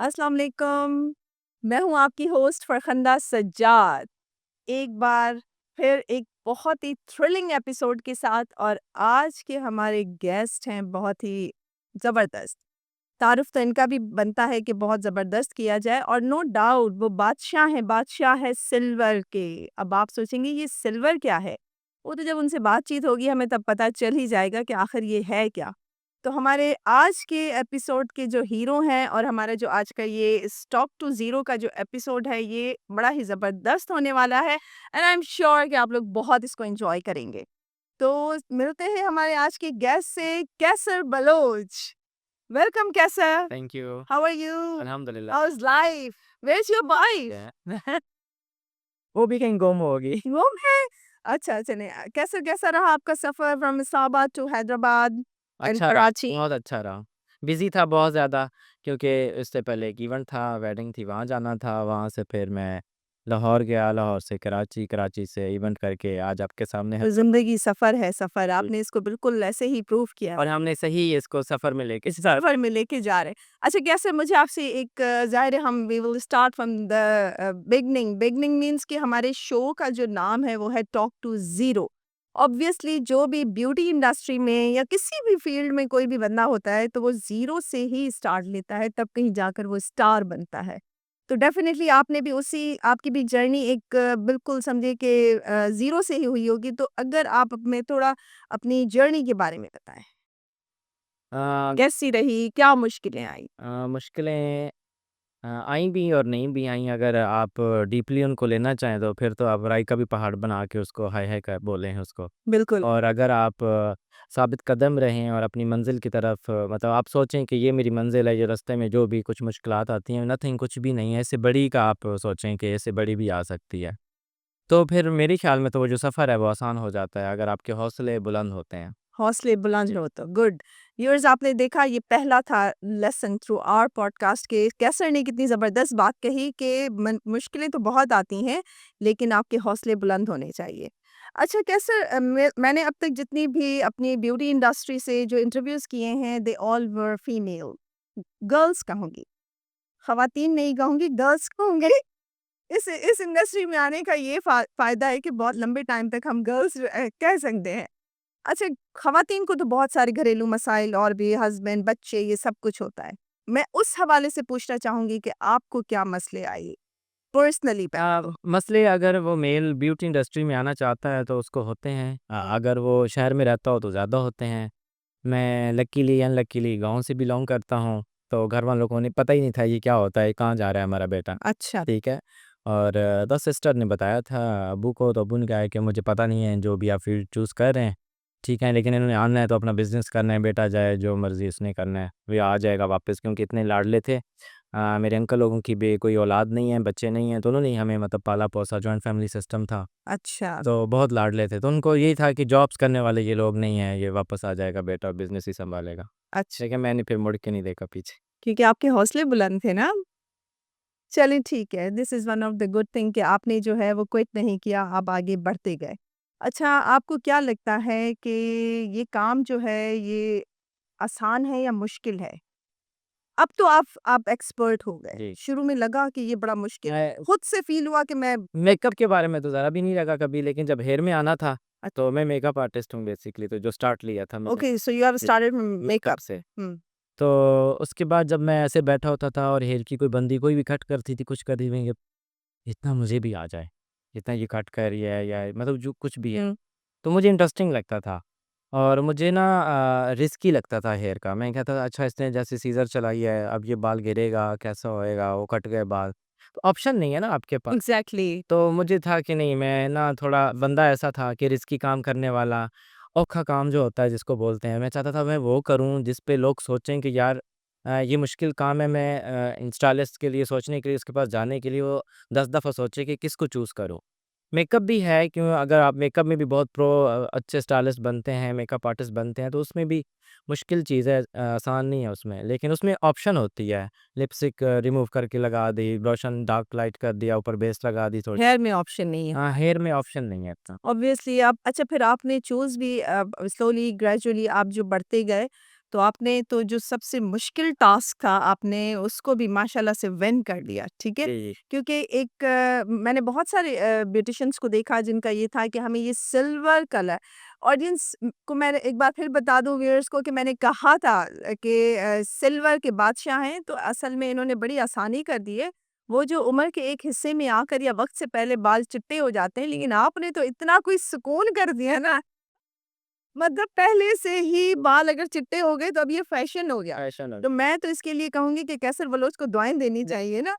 अस्सलाम वालेकुम। मैं हूँ आपकी होस्ट फरखंदा सज्जाद। एक बार फिर एक बहुत ही थ्रिलिंग एपिसोड के साथ और आज के हमारे गेस्ट हैं बहुत ही ज़बरदस्त। तारुफ़ तो इनका भी बनता है कि बहुत ज़बरदस्त किया जाए और नो डाउट वो बादशाह हैं सिल्वर के। अब आप सोचेंगे ये सिल्वर क्या है? वो तो जब उनसे बातचीत होगी हमें तब पता चल ही जाएगा कि आखिर ये है क्या? तो हमारे आज के एपिसोड के जो हीरो हैं और हमारा जो आज का ये स्टॉप टू ज़ीरो का जो एपिसोड है ये बड़ा ही ज़बरदस्त होने वाला है एंड आई एम श्योर कि आप लोग बहुत इसको एन्जॉय करेंगे। तो मिलते हैं हमारे आज के गेस्ट से कैसर Bloch. Welcome, Kessa. Thank you. How are you? Alhamdulillah. How's life? Where's your wife? Yeah. वो भी कहीं गुम होगी। गुम है? अच्छा चलिए कैसा कैसा रहा आपका सफ़र from Islamabad to Hyderabad and अच्छा रहा, कराची? बहुत अच्छा रहा। बिज़ी था बहुत ज़्यादा क्योंकि इससे पहले एक इवेंट था, वेडिंग थी, वहाँ जाना था। वहाँ से फिर मैं लाहौर गया, लाहौर से कराची, कराची से इवेंट करके आज आपके सामने तो ज़िंदगी सफ़र है सफ़र, बिल्कुल। आपने इसको बिल्कुल ऐसे ही प्रूव किया। और हमने सही इसको सफ़र में लेके इस साथ सफ़र में लेके जा रहे हैं। अच्छा कैसे मुझे आपसे एक ज़ाहिर है हम we will start from the beginning. Beginning means कि हमारे शो का जो नाम है वो है टॉक टू ज़ीरो। ऑब्वियसली जो भी ब्यूटी इंडस्ट्री में या किसी भी फ़ील्ड में कोई भी बंदा होता है तो वो ज़ीरो से ही स्टार्ट लेता है तब कहीं जाकर वो स्टार बनता है। तो डेफ़िनिटली आपने भी उसी आपकी भी जर्नी एक बिल्कुल समझिए कि ज़ीरो से ही हुई होगी। तो अगर आप हमें थोड़ा अपनी जर्नी के बारे में बताएँ? अ कैसी रही? क्या मुश्किलें आई? मुश्किलें आई भी और नहीं भी आई। अगर आप डीपली उनको लेना चाहें तो फिर तो आप राई का भी पहाड़ बना के उसको हाय हाय कर बोले हैं उसको। बिल्कुल। और अगर आप साबित कदम रहें और अपनी मंज़िल की तरफ मतलब आप सोचें कि ये मेरी मंज़िल है, ये रास्ते में जो भी कुछ मुश्किलात आती हैं, नथिंग कुछ भी नहीं है, इससे बड़ी का आप सोचें कि इससे बड़ी भी आ सकती है। तो फिर मेरे ख़्याल में तो वो जो सफ़र है वो आसान हो जाता है अगर आपके हौसले बुलंद होते हैं। हौसले बुलंद जी। हो तो गुड। व्यूअर्स आपने देखा ये पहला था लेसन थ्रू आवर पॉडकास्ट के कैसर ने कितनी ज़बरदस्त बात कही कि मुश्किलें तो बहुत आती हैं लेकिन आपके हौसले बुलंद होने चाहिए। अच्छा कैसर मैंने अब तक जितनी भी अपनी ब्यूटी इंडस्ट्री से जो इंटरव्यूज़ किए हैं they all were female girls कहूँगी, ख़वातीन नहीं कहूँगी गर्ल्स कहूँगी। इस इंडस्ट्री में आने का ये फ़ायदा है कि बहुत लंबे टाइम तक हम गर्ल्स कह सकते हैं। अच्छा, ख़वातीन को तो बहुत सारे घरेलू मसाइल और भी हस्बैंड, बच्चे ये सब कुछ होता है। मैं उस हवाले से पूछना चाहूँगी कि आपको क्या मसले आए? पर्सनली मसले अगर वो मेल ब्यूटी इंडस्ट्री में आना चाहता है तो उसको होते हैं। अगर वो शहर में रहता हो तो ज़्यादा होते हैं। मैं लकीली अनलकीली गाँव से बिलॉन्ग करता हूँ, तो घर वालों को नहीं पता ही नहीं था ये क्या होता है, कहाँ जा रहा है हमारा बेटा, अच्छा, ठीक है? और 10 सिस्टर ने बताया था अब्बू को, तो अब्बू ने कहा है कि मुझे पता नहीं है जो भी आप फ़ील्ड चूज़ कर रहे हैं, ठीक है, लेकिन इन्होंने आना है तो अपना बिज़नेस करना है, बेटा जाए जो मर्ज़ी उसने करना है, वो आ जाएगा वापस क्योंकि इतने लाडले थे। मेरे अंकल लोगों की भी कोई औलाद नहीं है, बच्चे नहीं हैं, तो उन्होंने ही हमें मतलब पाला-पोसा, जॉइंट फैमिली सिस्टम था। अच्छा, तो बहुत लाडले थे, तो उनको यही था कि जॉब्स करने वाले ये लोग नहीं हैं, ये वापस आ जाएगा बेटा और बिज़नेस ही सँभालेगा। अच्छा, लेकिन मैंने फिर मुड़ के नहीं देखा पीछे। क्योंकि आपके हौसले बुलंद थे ना? चलिए ठीक है, this is one of the good thing कि आपने जो है वो क्विट नहीं किया, आप आगे बढ़ते गए। अच्छा, आपको क्या लगता है कि ये काम जो है ये आसान है या मुश्किल है? अब तो आप एक्सपर्ट हो गए। जी। शुरू में लगा कि ये बड़ा मुश्किल है। मैं खुद से फ़ील हुआ कि मैं मेकअप के बारे में तो ज़रा भी नहीं लगा कभी, लेकिन जब हेयर में आना था, तो मैं मेकअप आर्टिस्ट हूँ बेसिकली, तो जो स्टार्ट लिया था मैंने okay so you have ji, started makeup makeup. से। हुँ, तो उसके बाद जब मैं ऐसे बैठा होता था और हेयर की कोई बंदी कोई भी कट करती थी, कुछ कर रही मैं इतना मुझे भी आ जाए, जितना ये कट कर रही है या मतलब जो कुछ भी है, हुँ, तो मुझे इंटरेस्टिंग लगता था। और मुझे ना रिस्की लगता था हेयर का। मैं कहता था अच्छा इसने जैसे सीज़र चलाई है, अब ये बाल गिरेगा, कैसा होएगा, वो कट गए बाल। तो ऑप्शन नहीं है ना आपके पास। एग्ज़ैक्टली। तो मुझे था कि नहीं मैं ना थोड़ा बंदा ऐसा था कि रिस्की काम करने वाला, औखा काम जो होता है जिसको बोलते हैं, मैं चाहता था मैं वो करूँ जिस पे लोग सोचें कि यार ये मुश्किल काम है। मैं स्टाइलिस्ट के लिए सोचने के लिए उसके पास जाने के लिए वो 10 दफ़ा सोचे कि किसको चूज़ करूँ। मेकअप भी है क्यों अगर आप मेकअप में भी बहुत अच्छे स्टाइलिस्ट बनते हैं, मेकअप आर्टिस्ट बनते हैं, तो उसमें भी मुश्किल चीज़ है आसान नहीं है उसमें। लेकिन उसमें ऑप्शन होती है, लिपस्टिक रिमूव करके लगा दी, ब्लश डार्क लाइट कर दिया, ऊपर बेस लगा दी थोड़ी। हेयर में ऑप्शन नहीं है। हाँ, हेयर में ऑप्शन नहीं है इतना। ऑब्वियसली आप अच्छा फिर आपने चूज़ भी स्लोली ग्रेजुअली आप जो बढ़ते गए, तो आपने तो जो सबसे मुश्किल टास्क था, आपने उसको भी माशाल्लाह से विन कर लिया, ठीक है? जी, जी। क्योंकि एक मैंने बहुत सारे ब्यूटिशियंस को देखा जिनका ये था कि हमें ये सिल्वर कलर ऑडियंस को मैंने एक बार फिर बता दूँ व्यूअर्स को कि मैंने कहा था कि सिल्वर के बादशाह हैं, तो असल में इन्होंने बड़ी आसानी कर दी है। वो जो उम्र के एक हिस्से में आकर या वक़्त से पहले बाल चिट्टे हो जाते हैं, लेकिन आपने तो इतना कोई सुकून कर दिया ना, मतलब पहले से ही बाल अगर चिट्टे हो गए तो अब ये फ़ैशन हो गया। फैशन हो तो मैं तो इसके लिए कहूँगी कि कैसर बलोच को दुआएँ देनी चाहिए ना।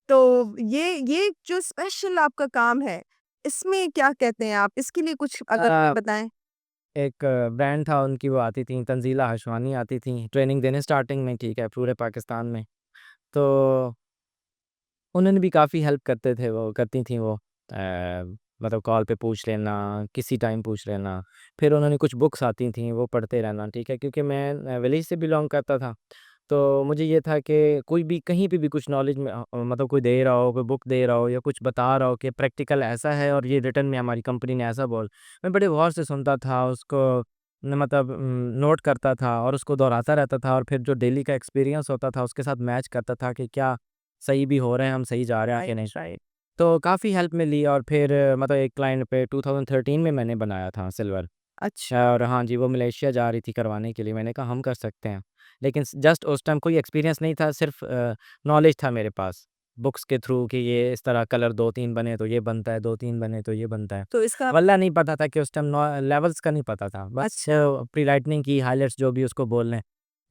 तो ये जो स्पेशल आपका काम है, इसमें क्या कहते हैं आप? इसके लिए कुछ अगर अ, बताएँ? एक ब्रांड था उनकी वो आती थी तंज़ीला हशवानी आती थी ट्रेनिंग देने स्टार्टिंग में ठीक है, पूरे पाकिस्तान में। तो उन्होंने भी काफ़ी हेल्प करते थे वो करती थीं वो मतलब कॉल पे पूछ लेना, किसी टाइम पूछ लेना। फिर उन्होंने कुछ बुक्स आती थीं वो पढ़ते रहना, ठीक है? क्योंकि मैं विलेज से बिलॉन्ग करता था, तो मुझे ये था कि कोई भी कहीं पे भी कुछ नॉलेज में मतलब कोई दे रहा हो, कोई बुक दे रहा हो या कुछ बता रहा हो कि प्रैक्टिकल ऐसा है और ये रिटन में हमारी कंपनी ने ऐसा मैं बड़े गौर से सुनता था उसको न मतलब नोट करता था और उसको दोहराता रहता था और फिर जो डेली का एक्सपीरियंस होता था उसके साथ मैच करता था कि क्या सही भी हो रहे हैं, हम सही जा रहे हैं कि राइट, नहीं। राइट। तो काफ़ी हेल्प मिली और फिर मतलब एक क्लाइंट पे 2013 में मैंने बनाया था सिल्वर अच्छा। और हाँ जी, वो मलेशिया जा रही थी करवाने के लिए, मैंने कहा हम कर सकते हैं। लेकिन जस्ट उस टाइम कोई एक्सपीरियंस नहीं था, सिर्फ़ नॉलेज था मेरे पास, बुक्स के थ्रू कि ये इस तरह कलर 2-3 बने तो ये बनता है, 2-3 बने तो ये बनता है। तो इसका वल्ला नहीं पता था कि उस टाइम नौ लेवल्स का नहीं पता था, बस अच्छा। प्री लाइटनिंग की, हाइलाइट्स जो भी उसको बोल लें,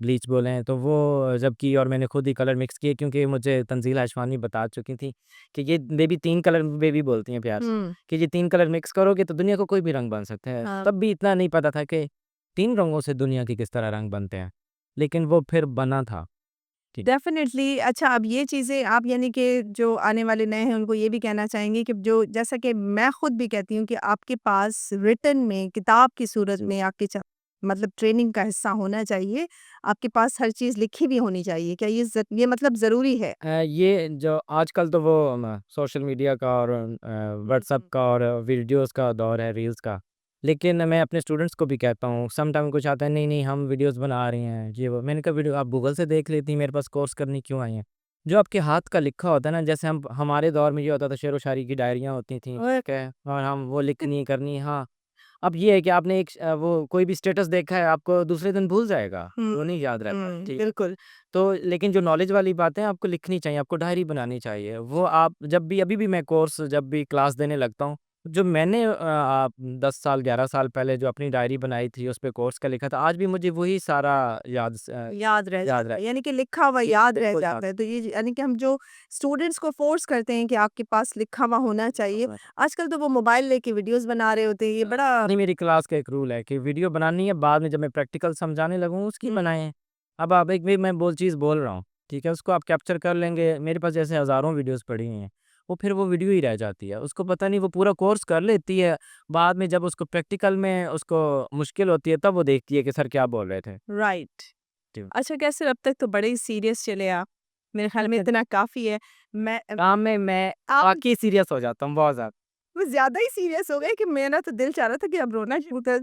ब्लीच बोलें, तो वो जब की और मैंने खुद ही कलर मिक्स किए क्योंकि मुझे तंज़ील अशवानी बता चुकी थी कि ये बेबी 3 कलर बेबी बोलती हैं प्यार से। हुँ, कि ये 3 कलर मिक्स करोगे तो दुनिया को कोई भी रंग बन सकता है। हाँ। तब भी इतना नहीं पता था कि 3 रंगों से दुनिया के किस तरह रंग बनते हैं। लेकिन वो फिर बना था। जी। डेफ़िनिटली अच्छा अब ये चीज़ें आप यानी कि जो आने वाले नए हैं उनको ये भी कहना चाहेंगे कि जो जैसा कि मैं खुद भी कहती हूँ कि आपके पास रिटन में किताब की सूरत में आपके मतलब ट्रेनिंग का हिस्सा होना चाहिए। आपके पास हर चीज़ लिखी भी होनी चाहिए। क्या ये मतलब ज़रूरी है? ये जो आजकल तो वो सोशल मीडिया का और हुँ, व्हाट्सएप हुँ। का और वीडियोज़ का दौर है, रील्स का। लेकिन मैं अपने स्टूडेंट्स को भी कहता हूँ, सम टाइम कुछ आता है, नहीं-नहीं हम वीडियोज़ बना रहे हैं, ये वो। मैंने कहा वीडियो आप गूगल से देख लेती, मेरे पास कोर्स करने क्यों आई हैं? जो आपके हाथ का लिखा होता है ना, जैसे हम हमारे दौर में ये होता था शेरो शायरी की डायरियाँ होती थीं, और ठीक है? और हम वो लिखनी, करनी हाँ। अब ये है कि आपने वो कोई भी स्टेटस देखा है, आपको दूसरे दिन भूल जाएगा, हुँ, वो नहीं याद रहता, हुँ, ठीक है। बिल्कुल। तो लेकिन जो नॉलेज वाली बातें आपको लिखनी चाहिए, आपको डायरी बनानी चाहिए। वो आप जब भी अभी भी मैं कोर्स जब भी क्लास देने लगता हूँ, जो मैंने 10 साल, 11 साल पहले जो अपनी डायरी बनाई थी, उस पे कोर्स का लिखा था, आज भी मुझे वही सारा याद रह याद जाता रह है, यानी कि लिखा हुआ जी, याद रह बिल्कुल याद जाता है। तो ये यानी कि हम जो स्टूडेंट्स को फ़ोर्स करते हैं कि आपके पास लिखा हुआ होना चाहिए। आजकल तो वो मोबाइल लेके वीडियोज़ बना रहे होते हैं, ये बड़ा नहीं, मेरी क्लास का एक रूल है कि वीडियो बनानी है, बाद में जब मैं प्रैक्टिकल समझाने लगूँ, उसकी हुँ, बनाएँ। अब आप एक भी मैं चीज़ बोल रहा हूँ, ठीक है? उसको आप कैप्चर कर लेंगे, मेरे पास जैसे हज़ारों वीडियोज़ पड़ी हुई हैं, वो फिर वो वीडियो ही रह जाती है। उसको पता नहीं वो पूरा कोर्स कर लेती है, बाद में जब उसको प्रैक्टिकल में उसको मुश्किल होती है, तब वो देखती है कि सर क्या बोल रहे थे। राइट। जी। अच्छा कैसे अब तक तो बड़े ही सीरियस चले आप। मेरे ख़्याल में इतना काफ़ी है। मैं काम में मैं आप वाक़ई सीरियस हो जाता हूँ बहुत ज़्यादा। कुछ ज़्यादा ही सीरियस हो गए कि मेरा तो दिल चाह रहा था कि अब रोना शुरू कर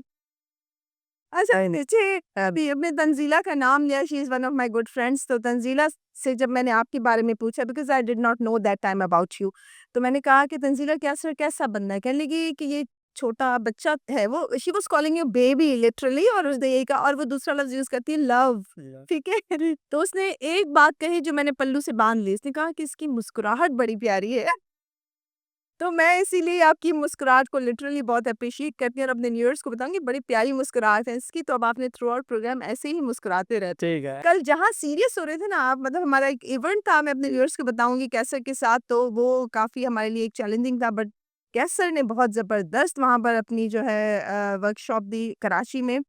अच्छा नीचे अभी आपने तंज़ीला का नाम लिया she is one of my good friends तो तंज़ीला से जब मैंने आपके बारे में पूछा because I did not know that time about you तो मैंने कहा कि तंज़ीला कैसा बंदा है? कहने लगी कि ये छोटा बच्चा है वो she was calling you baby literally और उसने यही कहा और वो दूसरा लफ्ज़ यूज़ करती है लव ठीक है? तो उसने एक बात कही जो मैंने पल्लू से बाँध ली। उसने कहा कि इसकी मुस्कुराहट बड़ी प्यारी है। तो मैं इसीलिए आपकी मुस्कुराहट को लिटरली बहुत एप्रिशिएट करती हूँ और अपने व्यूअर्स को बताऊँगी बड़ी प्यारी मुस्कुराहट है इसकी, तो अब आपने थ्रू आउट प्रोग्राम ऐसे ही मुस्कुराते रहते ठीक है। कल जहाँ सीरियस हो रहे थे ना आप मतलब हमारा एक इवेंट था, मैं अपने व्यूअर्स को बताऊँगी कैसर के साथ, तो वो काफ़ी हमारे लिए एक चैलेंजिंग था बट कैसर ने बहुत ज़बरदस्त वहाँ पर अपनी जो है वर्कशॉप दी कराची में।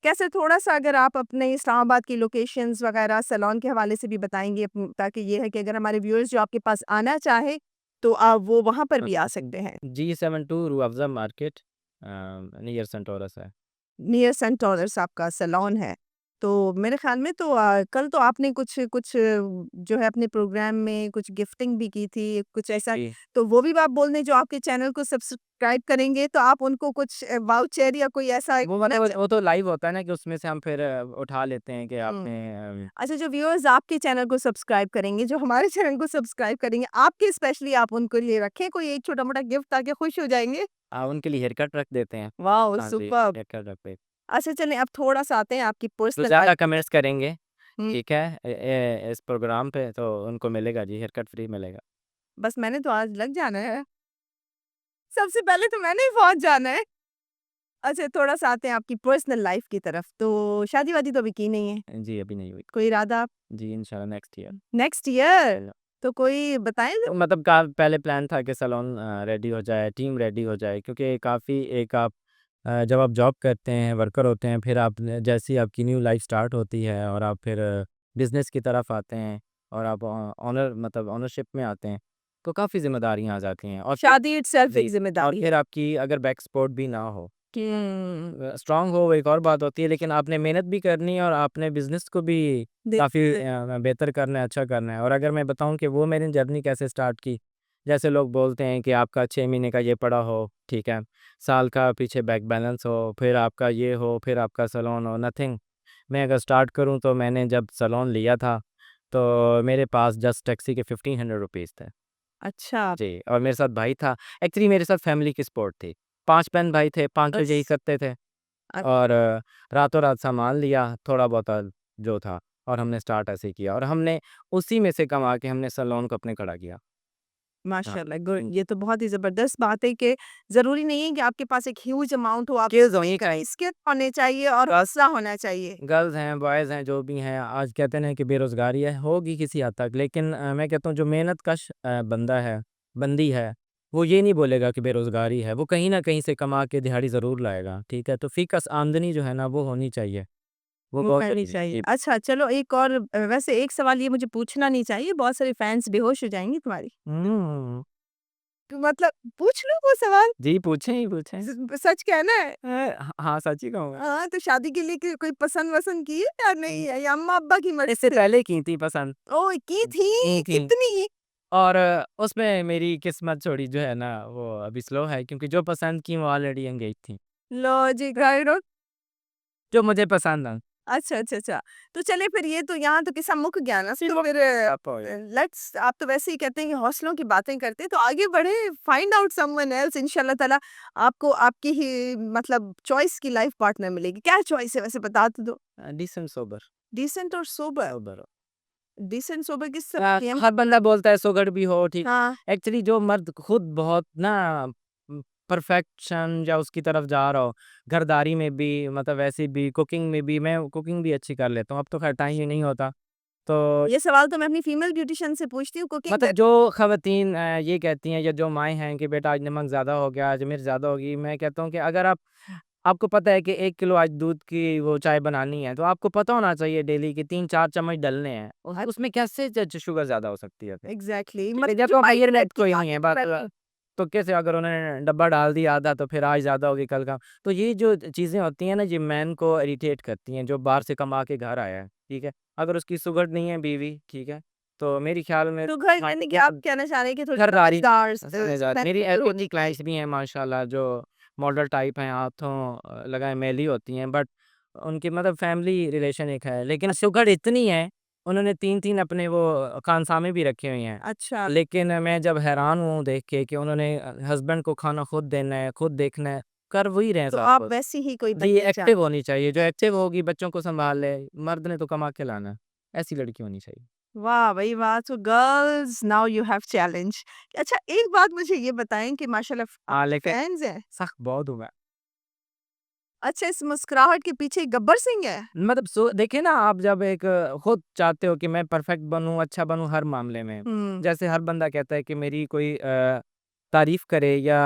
कैसर थोड़ा-सा अगर आप अपने इस्लामाबाद की लोकेशंस वगैरह सैलून के हवाले से भी बताएँगे ताकि ये है कि अगर हमारे व्यूअर्स जो आपके पास आना चाहे तो आप वो वहाँ पर भी आ सकते हैं। G72 Rooh Afza market near Centaurus है। नियर सेंट टॉलर्स आपका सैलून है। तो मेरे ख़्याल में तो कल तो आपने कुछ कुछ जो है अपने प्रोग्राम में कुछ गिफ्टिंग भी की थी, कुछ ऐसा जी। तो वो भी आप बोल दें जो आपके चैनल को सब्सक्राइब करेंगे तो आप उनको कुछ वाउचर या कोई ऐसा वो मतलब वो तो लाइव होता है ना कि उसमें से हम फिर उठा लेते हैं कि हुँ। आपने अच्छा जो व्यूअर्स आपके चैनल को सब्सक्राइब करेंगे, जो हमारे चैनल को सब्सक्राइब करेंगे, आपके स्पेशली आप उनके लिए रखें कोई एक छोटा-मोटा गिफ्ट ताकि खुश हो जाएँगे? उनके लिए हेयर कट रख देते हैं। वाओ! हाँ जी, सुपर्ब! हेयर कट रख देते अच्छा चलें अब थोड़ा-सा आते हैं आपकी जो पर्सनल ज़्यादा लाइफ कमेंट्स करेंगे, हुँ, ठीक है? इस प्रोग्राम पे तो उनको मिलेगा जी, हेयर कट फ्री मिलेगा। बस मैंने तो आज लग जाना है। सबसे पहले तो मैंने ही पहुँच जाना है। अच्छा थोड़ा-सा आते हैं आपकी पर्सनल लाइफ की तरफ, तो शादी-वादी तो अभी की नहीं है? जी, अभी नहीं हुई। कोई इरादा जी, इंशाल्लाह नेक्स्ट ईयर। Next year? तो कोई बताएँ ज़रा? मतलब का पहले प्लान था कि सैलून रेडी हो जाए, टीम रेडी हो जाए क्योंकि काफ़ी एक आप जब आप जॉब करते हैं, वर्कर होते हैं, फिर आप जैसे ही आपकी न्यू लाइफ स्टार्ट होती है और आप फिर बिज़नेस की तरफ आते हैं और आप ऑनर मतलब ओनरशिप में आते हैं, तो काफ़ी ज़िम्मेदारियाँ आ जाती हैं और फिर शादी इटसेल्फ एक जी, और ज़िम्मेदारी है। फिर आपकी अगर बैक सपोर्ट भी ना हो हुँ, स्ट्रॉन्ग हो वो एक और बात होती है लेकिन आपने मेहनत भी करनी है और आपने बिज़नेस को भी दे काफ़ी बेहतर करना है, अच्छा करना है और अगर मैं बताऊँ कि वो मैंने जर्नी कैसे स्टार्ट की, जैसे लोग बोलते हैं कि आपका 6 महीने का ये पड़ा हो, ठीक है, साल का पीछे बैंक बैलेंस हो, फिर आपका ये हो, फिर आपका सैलून हो, नथिंग। मैं अगर स्टार्ट करूँ तो मैंने जब सैलून लिया था, तो मेरे पास जस्ट टैक्सी के ₹1500 थे। अच्छा, जी, और मेरे साथ भाई था। एक्चुअली मेरे साथ फैमिली की सपोर्ट थी। 5 बहन-भाई थे, पाँचों यही बस करते थे। अ, और रातों-रात सँभाल लिया थोड़ा-बहुता जो था और हमने स्टार्ट ऐसे ही किया और हमने उसी में से कमा के हमने सैलून को अपने खड़ा किया। हाँ। माशाल्लाह गुड हुँ। ये तो बहुत ही ज़बरदस्त बात है कि ज़रूरी नहीं है कि आपके पास एक ह्यूज अमाउंट हो, आप स्किल्स होनी चाहिए। स्किल होने चाहिए और हौसला होना चाहिए। गर्ल्स हैं, बॉयज़ हैं, जो भी हैं, आज कहते हैं कि बेरोज़गारी है, होगी किसी हद तक लेकिन मैं कहता हूँ जो मेहनत कश बंदा है, बंदी है, वो ये नहीं बोलेगा कि बेरोज़गारी है, वो कहीं न कहीं से कमा के दिहाड़ी ज़रूर लाएगा, ठीक है? तो फ़िक्स आमदनी जो है ना, वो होनी चाहिए, वो वो बहुत करनी ज़रूरी है। चाहिए। जी। अच्छा चलो एक और वैसे एक सवाल ये मुझे पूछना नहीं चाहिए, बहुत सारे फैन्स बेहोश हो जाएँगी तुम्हारी। हुँ। तो मतलब पूछ लूँ वो सवाल? जी, पूछें ही पूछें। सच कहना है? हाँ, सच ही कहूँगा। हाँ, तो शादी के लिए कोई पसंद-वसंद की है या नहीं है या अम्मा-अब्बा की मर्ज़ी इससे से? पहले की थी पसंद। ओह! की थी? थी कितनी? और उसमें मेरी किस्मत थोड़ी जो है ना वो अभी स्लो है क्योंकि जो पसंद की वो ऑलरेडी एंगेज थी। लो जी गाइरो जो मुझे पसंद है। अच्छा, अच्छा, अच्छा। तो चलिए फिर ये तो यहाँ तो किस्सा मुक गया ना, फिर तो वो फिर आप हो गया। लेट्स आप तो वैसे ही कहते हैं कि हौसलों की बातें करते हैं, तो आगे बढ़े फाइंड आउट समवन एल्स इंशाल्लाह ताला आपको आपकी ही मतलब चॉइस की लाइफ पार्टनर मिलेगी। क्या चॉइस है वैसे बता तो दो? डिसेंट सोबर डिसेंट और सोबर? सोबर डिसेंट सोबर किस सेम हर बंदा बोलता है सोगर भी हो ठीक हाँ, एक्चुअली जो मर्द खुद बहुत ना परफेक्शन या उसकी तरफ जा रहा हो घरदारी में भी मतलब वैसे भी कुकिंग में भी मैं कुकिंग भी अच्छी कर लेता हूँ अब तो खैर टाइम ही नहीं होता तो ये सवाल तो मैं अपनी फीमेल ब्यूटिशियन से पूछती हूँ कुकिंग मतलब जो ख़वातीन ये कहती हैं या जो माएँ हैं कि बेटा आज नमक ज़्यादा हो गया, आज मिर्च ज़्यादा होगी, मैं कहता हूँ कि अगर आपको पता है कि 1 किलो आज दूध की वो चाय बनानी है, तो आपको पता होना चाहिए डेली कि 3-4 चम्मच डलने हैं। उसमें कैसे ज शुगर ज़्यादा हो सकती है फिर? एग्ज़ैक्टली मेजर मतलब जो तो हायर माइंडसेट नेट की को ही बात नहीं है कर बात रहे हैं। तो कैसे अगर उन्होंने डब्बा डाल दिया आधा तो फिर आज ज़्यादा होगी कल का तो ये जो चीज़ें होती हैं ना, ये मैन को इरिटेट करती हैं, जो बाहर से कमा के घर आया है, ठीक है? अगर उसकी शुगर नहीं है बीवी, ठीक है? तो मेरे ख़्याल में तो घर यानी कि आप कहना चाह रहे हैं कि थोड़ी घरदारी समझदार समझदार मेरी एलओजी क्लाइंट्स भी हैं माशाल्लाह जो मॉडल टाइप हैं, हाथों लगाए मैली होती हैं बट उनकी मतलब फैमिली रिलेशन एक है, लेकिन शुगर इतनी है, उन्होंने 3-3 अपने वो खानसामे भी रखे हुए हैं। अच्छा, लेकिन मैं जब हैरान हूँ देख के कि उन्होंने हस्बैंड को खाना खुद देना है, खुद देखना है, कर वही रहे हैं तो सब आप कुछ। वैसी ही कोई जी, बनना एक्टिव चाहते होनी चाहिए, जो एक्टिव होगी बच्चों को सँभाल ले, मर्द ने तो कमा के लाना है, ऐसी लड़की होनी चाहिए। वाह भई वाह! So girls now you have challenge. अच्छा एक बात मुझे ये बताएँ कि माशाल्लाह हाँ, आपके लेकिन फैन्स हैं। सख्त बहुत हूँ मैं। अच्छा इस मुस्कुराहट के पीछे गब्बर सिंह है? मतलब देखिए ना आप जब एक खुद चाहते हो कि मैं परफेक्ट बनूँ, अच्छा बनूँ हर मामले में। हुँ, जैसे हर बंदा कहता है कि मेरी कोई तारीफ़ करे या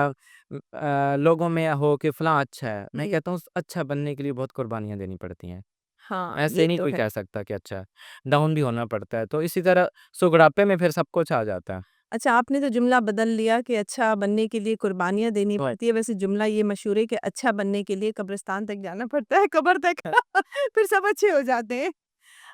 लोगों में हो कि फलाँ अच्छा है। मैं हुँ। कहता हूँ अच्छा बनने के लिए बहुत कुर्बानियाँ देनी पड़ती हैं। हाँ, ये ऐसे नहीं तो कोई है। कह सकता कि अच्छा है, डाउन भी होना पड़ता है। तो इसी तरह सुगड़ापे में फिर सब कुछ आ जाता है। अच्छा, आपने तो जुमला बदल लिया कि अच्छा बनने के लिए कुर्बानियाँ देनी राइट। पड़ती है। वैसे जुमला ये मशहूर है कि अच्छा बनने के लिए कब्रिस्तान तक जाना पड़ता है, कब्र तक फिर सब अच्छे हो जाते हैं।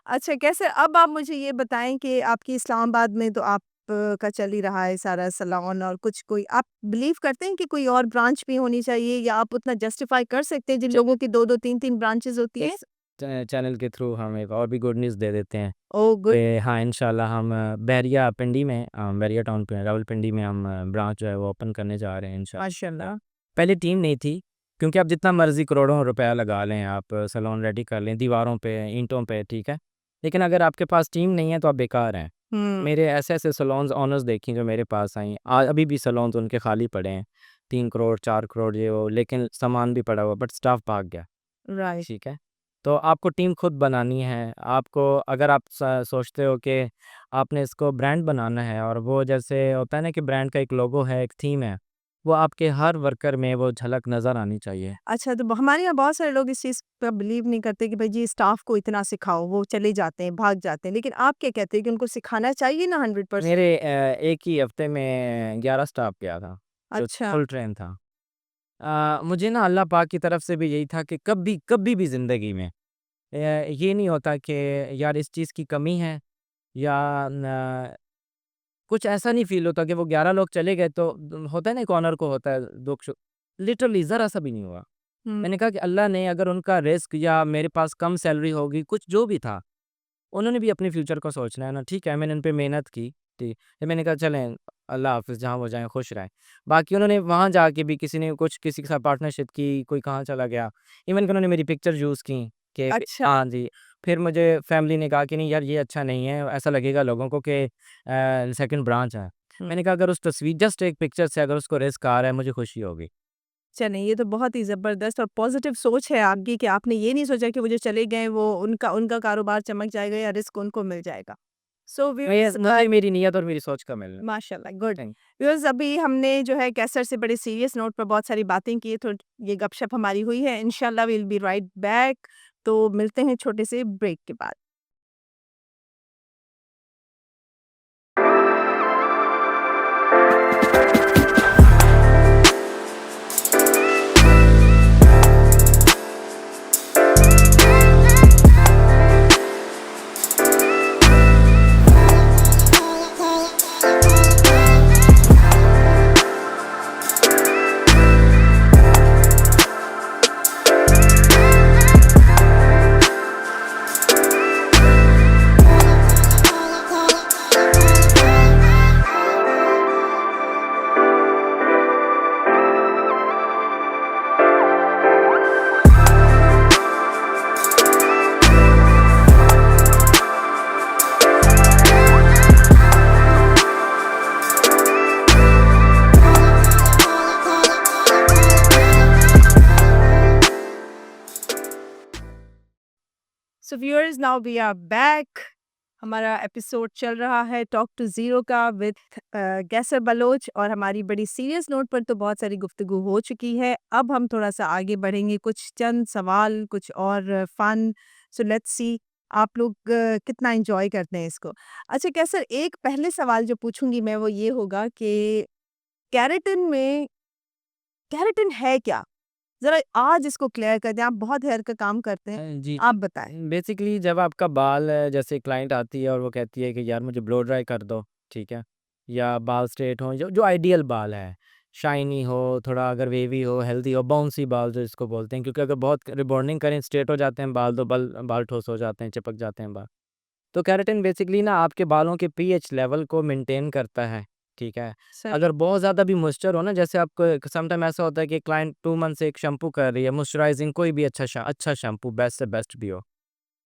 अच्छा, कैसे अब आप मुझे ये बताएँ कि आपकी इस्लामाबाद में तो आप का चल ही रहा है सारा सैलून और कुछ कोई आप बिलीव करते हैं कि कोई और ब्रांच भी होनी चाहिए या आप उतना जस्टिफ़ाई कर सकते हैं जिन लोगों की 2-2 3-3 ब्रांचेज़ होती हैं? इस चैनल के थ्रू हम एक और भी गुड न्यूज़ दे देते हैं ओह गुड, कि हाँ, इंशाल्लाह हम बहरिया पिंडी में बहरिया टाउन पे रावलपिंडी में हम ब्रांच जो है वो ओपन करने जा रहे हैं इंशाल्लाह। माशाल्लाह। पहले टीम नहीं थी, क्योंकि आप जितना मर्ज़ी करोड़ों रुपया लगा लें, आप सैलून रेडी कर लें दीवारों पे, ईंटों पे, ठीक है? लेकिन अगर आपके पास टीम नहीं है तो आप बेकार हैं। हुँ, मेरे ऐसे-ऐसे सैलून्स ओनर्स देखें जो मेरे पास आई अभी भी सैलून्स उनके खाली पड़े हैं, 3 करोड़ 4 करोड़ ये वो, लेकिन सामान भी पड़ा हुआ बट स्टाफ भाग गया, राइट, ठीक है? तो आपको टीम खुद बनानी है, आपको अगर आप सोचते हो कि आपने इसको ब्रांड बनाना है और वो जैसे होता है ना कि ब्रांड का एक लोगो है, एक थीम है, वो आपके हर वर्कर में वो झलक नज़र आनी चाहिए। अच्छा तो हमारे यहाँ बहुत सारे लोग इस चीज़ पे बिलीव नहीं करते कि भाई जी स्टाफ को इतना सिखाओ, वो चले जाते हैं, भाग जाते हैं। लेकिन आप क्या कहते हैं कि उनको सिखाना चाहिए ना 100%? मेरे एक ही हफ्ते में 11 स्टाफ गया था, जो अच्छा, फुल ट्रेन था। मुझे ना अल्लाह पाक की तरफ से भी यही था कि कभी कभी भी ज़िंदगी में ये नहीं होता कि यार इस चीज़ की कमी है या न कुछ ऐसा नहीं फ़ील होता कि वो 11 लोग चले गए तो होता है ना, एक ऑनर को होता है दुःख सु लिटरली ज़रा-सा भी नहीं हुआ। हुँ, मैंने कहा कि अल्लाह ने अगर उनका रिस्क या मेरे पास कम सैलरी होगी, कुछ जो भी था, उन्होंने भी अपने फ्यूचर को सोचना है ना, ठीक है, मैंने उन पे मेहनत की, ठीक। फिर मैंने कहा चलें, अल्लाह हाफ़िज़, जहाँ वो जाएँ खुश रहें। बाकी उन्होंने वहाँ जाके भी किसी ने कुछ किसी के साथ पार्टनरशिप की, कोई कहाँ चला गया। इवन कि उन्होंने मेरी पिक्चर यूज़ की कि अच्छा, हाँ जी। फिर मुझे फैमिली ने कहा कि नहीं यार ये अच्छा नहीं है, ऐसा लगेगा लोगों को कि सेकंड ब्रांच है। हुँ। मैंने कहा अगर उस तस्वीर जस्ट एक पिक्चर से अगर उसको रिस्क आ रहा है, मुझे खुशी होगी। चलें ये तो बहुत ही ज़बरदस्त और पॉज़िटिव सोच है आपकी कि आपने ये नहीं सोचा कि वो जो चले गए वो उनका उनका कारोबार चमक जाएगा या रिस्क उनको मिल जाएगा। सो ये व्यूअर्स मुझे मेरी नीयत और मेरी सोच का मिलना। माशाल्लाह गुड। थैंक व्यूअर्स अभी हमने जो है कैसर से बड़े सीरियस नोट पर बहुत सारी बातें की, तो ये गपशप हमारी हुई है। इंशाल्लाह we will be right back. तो मिलते हैं छोटे से ब्रेक के बाद। So viewers now we are back. हमारा एपिसोड चल रहा है टॉक टू ज़ीरो का विद कैसर बलोच और हमारी बड़ी सीरियस नोट पर तो बहुत सारी गुफ्तगू हो चुकी है। अब हम थोड़ा-सा आगे बढ़ेंगे, कुछ चंद सवाल, कुछ और फन। सो लेट्स सी आप लोग कितना एन्जॉय करते हैं इसको। अच्छा कैसर एक पहले सवाल जो पूछूँगी मैं वो ये होगा कि केराटिन में केराटिन है क्या? ज़रा आज इसको क्लियर कर दें, आप बहुत हेयर का काम करते हैं, जी। आप बताएँ। बेसिकली जब आपका बाल जैसे क्लाइंट आती है और वो कहती है कि यार मुझे ब्लो ड्राई कर दो, ठीक है? या बाल स्ट्रेट हों, जो जो आइडियल बाल है, शाइनी हो, थोड़ा अगर वेवी हो, हेल्दी हो, बाउंसी बाल जो इसको बोलते हैं, क्योंकि अगर बहुत रिबॉन्डिंग करें, स्ट्रेट हो जाते हैं बाल, तो बाल ठोस हो जाते हैं, चिपक जाते हैं बाल। तो केराटिन बेसिकली ना आपके बालों के पीएच लेवल को मेंटेन करता है, ठीक है? सर अगर बहुत ज़्यादा भी मॉइस्चर हो ना, जैसे आपको सम टाइम ऐसा होता है कि क्लाइंट 2 मंथ से एक शैम्पू कर रही है, मॉइस्चराइजिंग कोई भी अच्छा शैम्पू बेस्ट से बेस्ट भी हो,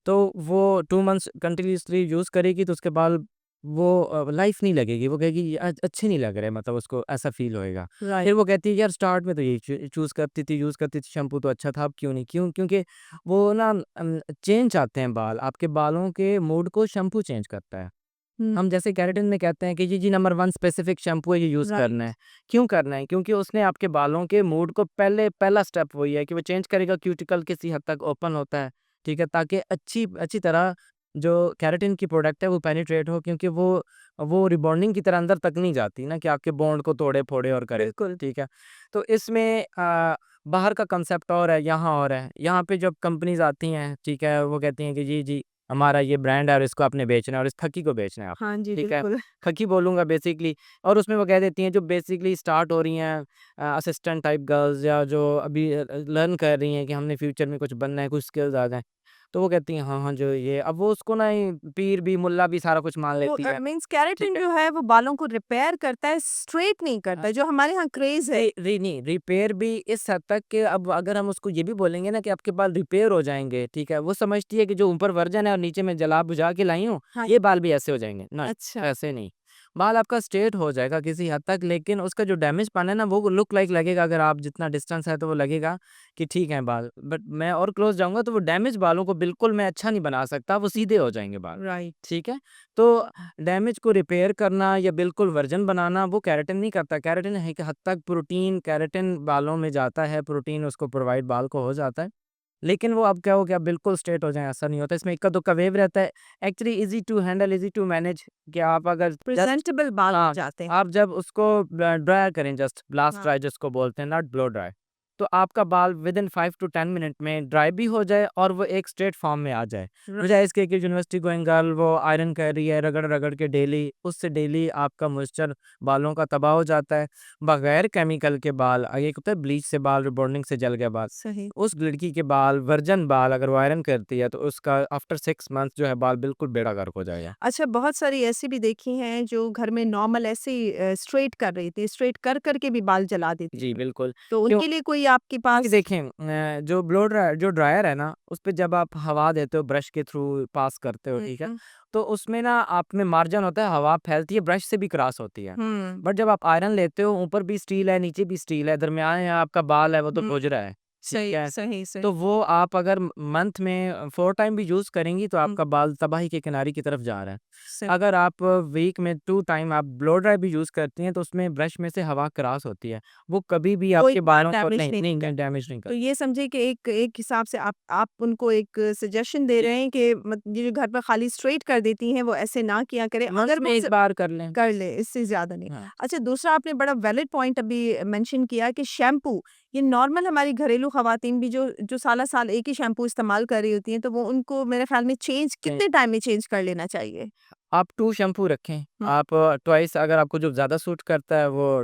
तो वो 2 मंथ्स कंटिन्यूअसली यूज़ करेगी तो उसके बाल वो लाइफ नहीं लगेगी, वो कहेगी ये अच्छे नहीं लग रहे, मतलब उसको ऐसा फ़ील होएगा। राइट। फिर वो कहती है यार स्टार्ट में तो यही यूज़ करती थी शैम्पू तो अच्छा था, अब क्यों नहीं? क्योंकि वो ना चेंज चाहते हैं बाल, आपके बालों के मूड को शैम्पू चेंज करता है। हुँ, हम जैसे केराटिन में कहते हैं कि जी नंबर 1 स्पेसिफिक शैम्पू है, ये यूज़ करना है। राइट। क्यों करना है? क्योंकि उसने आपके बालों के मूड को पहला स्टेप वही है कि वो चेंज करेगा, क्यूटिकल किसी हद तक ओपन होता है, ठीक है? ताकि अच्छी अच्छी तरह जो केराटिन की प्रोडक्ट है वो पेनिट्रेट हो, क्योंकि वो रिबॉन्डिंग की तरह अंदर तक नहीं जाती ना कि आपके बॉन्ड को तोड़े फोड़े और करे। बिल्कुल। ठीक है। तो इसमें बाहर का कंसेप्ट और है, यहाँ और है। यहाँ पे जब कंपनीज आती हैं, ठीक है, वो कहती हैं कि जी जी हमारा ये ब्रांड है और इसको आपने बेचना है और इस खक्की को बेचना है आप। हाँ जी, ठीक है, बिल्कुल। खक्की बोलूँगा बेसिकली। और उसमें वो कह देती हैं जो बेसिकली स्टार्ट हो रही हैं असिस्टेंट टाइप गर्ल्स, या जो अभी लर्न कर रही हैं कि हमने फ्यूचर में कुछ बनना है, कुछ स्किल्स आ जाएँ। तो वो कहती हैं हाँ, हाँ, जो ये अब वो उसको ना ही पीर भी, मुल्ला भी सारा कुछ मान वो लेती है। मीन्स ठीक केराटिन है। जो है वो बालों को रिपेयर करता है, स्ट्रेट नहीं करता, जो हमारे यहाँ क्रेज़ है। नहीं, रिपेयर भी इस हद तक कि अब अगर हम उसको ये भी बोलेंगे ना कि आपके बाल रिपेयर हो जाएँगे, ठीक है? वो समझती है कि जो ऊपर वर्जन है और नीचे मैं जला-बुझा के लाई हूँ, हाँ, ये बाल भी ऐसे हो जाएँगे। नहीं, अच्छा, ऐसे नहीं। बाल आपका स्ट्रेट हो जाएगा किसी हद तक, लेकिन उसका जो डैमेज-पन है ना, वो लुक लाइक लगेगा। अगर आप जितना डिस्टेंस है तो वो लगेगा कि ठीक है बाल। बट मैं और क्लोज़ जाऊँगा तो वो डैमेज बालों को बिल्कुल मैं अच्छा नहीं बना सकता, वो सीधे हो जाएँगे बाल। राइट। ठीक है? तो डैमेज को रिपेयर करना या बिल्कुल वर्जन बनाना वो केराटिन नहीं करता। केराटिन एक हद तक प्रोटीन केराटिन बालों में जाता है, प्रोटीन उसको प्रोवाइड बाल को हो जाता है। लेकिन वो अब क्या हो गया बिल्कुल स्ट्रेट हो जाएँ ऐसा नहीं होता। इसमें इक्का-दुक्का वेव रहता है। Actually easy to handle, easy to manage कि आप अगर जस्ट प्रेज़ेंटेबल बाल हो हाँ, जाते हैं। आप जब उसको ड्राई करें जस्ट ब्लास्ट हाँ, ड्राई जिसको बोलते हैं, नॉट ब्लो ड्राई। तो आपका बाल विदिन 5 टू 10 मिनट में ड्राई भी हो जाए और वो एक स्ट्रेट फॉर्म में आ जाए। र बजाए इसके कि यूनिवर्सिटी गोइंग गर्ल वो आयरन कर रही है रगड़-रगड़ के डेली, उससे डेली आपका मॉइस्चर बालों का तबाह हो जाता है। बगैर केमिकल के बाल एक होता है ब्लीच से बाल रिबॉन्डिंग से जल गया बाल। सही। उस लड़की के बाल वर्जिन बाल अगर वो आयरन करती है तो उसका आफ्टर 6 मंथ जो है बाल बिल्कुल बेड़ा गर्क हो जाएगा। अच्छा, बहुत सारी ऐसी भी देखी हैं जो घर में नॉर्मल ऐसे ही स्ट्रेट कर रही थी, स्ट्रेट कर के भी बाल जला देती जी, थी। बिल्कुल। तो क्यों? उनके लिए कोई आपके क्योंकि पास देखें जो जो ड्रायर है ना, उसपे जब आप हवा देते हो ब्रश के थ्रू पास करते हो, हुँ, ठीक है? हुँ, तो उसमें ना आप में मार्जिन होता है, हवा फैलती है, ब्रश से भी क्रॉस होती है। हुँ, बट जब आप आयरन लेते हो, ऊपर भी स्टील है, नीचे भी स्टील है, दरमियान में आपका बाल है, वो तो हुँ, गुज रहा है, ठीक सही, है? सही, सही। तो वो आप अगर मंथ में 4 टाइम भी यूज़ करेंगी, तो हुँ, आपका बाल तबाही के किनारे की तरफ जा रहा है। सही। अगर आप वीक में 2 टाइम आप ब्लो ड्राई भी यूज़ करती हैं, तो उसमें ब्रश में से हवा क्रॉस होती है। वो कभी भी कोई आपके बाल बालों को डैमेज नहीं नहीं नहीं, कर नहीं डैमेज नहीं तो करता। ये समझिए कि एक एक हिसाब से आप उनको एक सजेशन दे जी, रहे हैं कि मत ये जो घर पर खाली स्ट्रेट कर देती हैं, वो ऐसे ना किया करें। मंथ अगर में वो 1 बार कर लें। कर ले, इससे ज़्यादा नहीं। हाँ, अच्छा, दूसरा आपने बड़ा वैलिड पॉइंट अभी मेंशन किया कि शैम्पू, ये नॉर्मल हमारी घरेलू ख़वातीन भी जो साल-साल एक ही शैम्पू इस्तेमाल कर रही होती हैं, तो वो उनको मेरे ख़्याल में चेंज नहीं, कितने टाइम में चेंज कर लेना चाहिए? आप 2 शैम्पू रखें। हुँ, आप ट्वाइस अगर आपको जो ज़्यादा सूट करता है, वो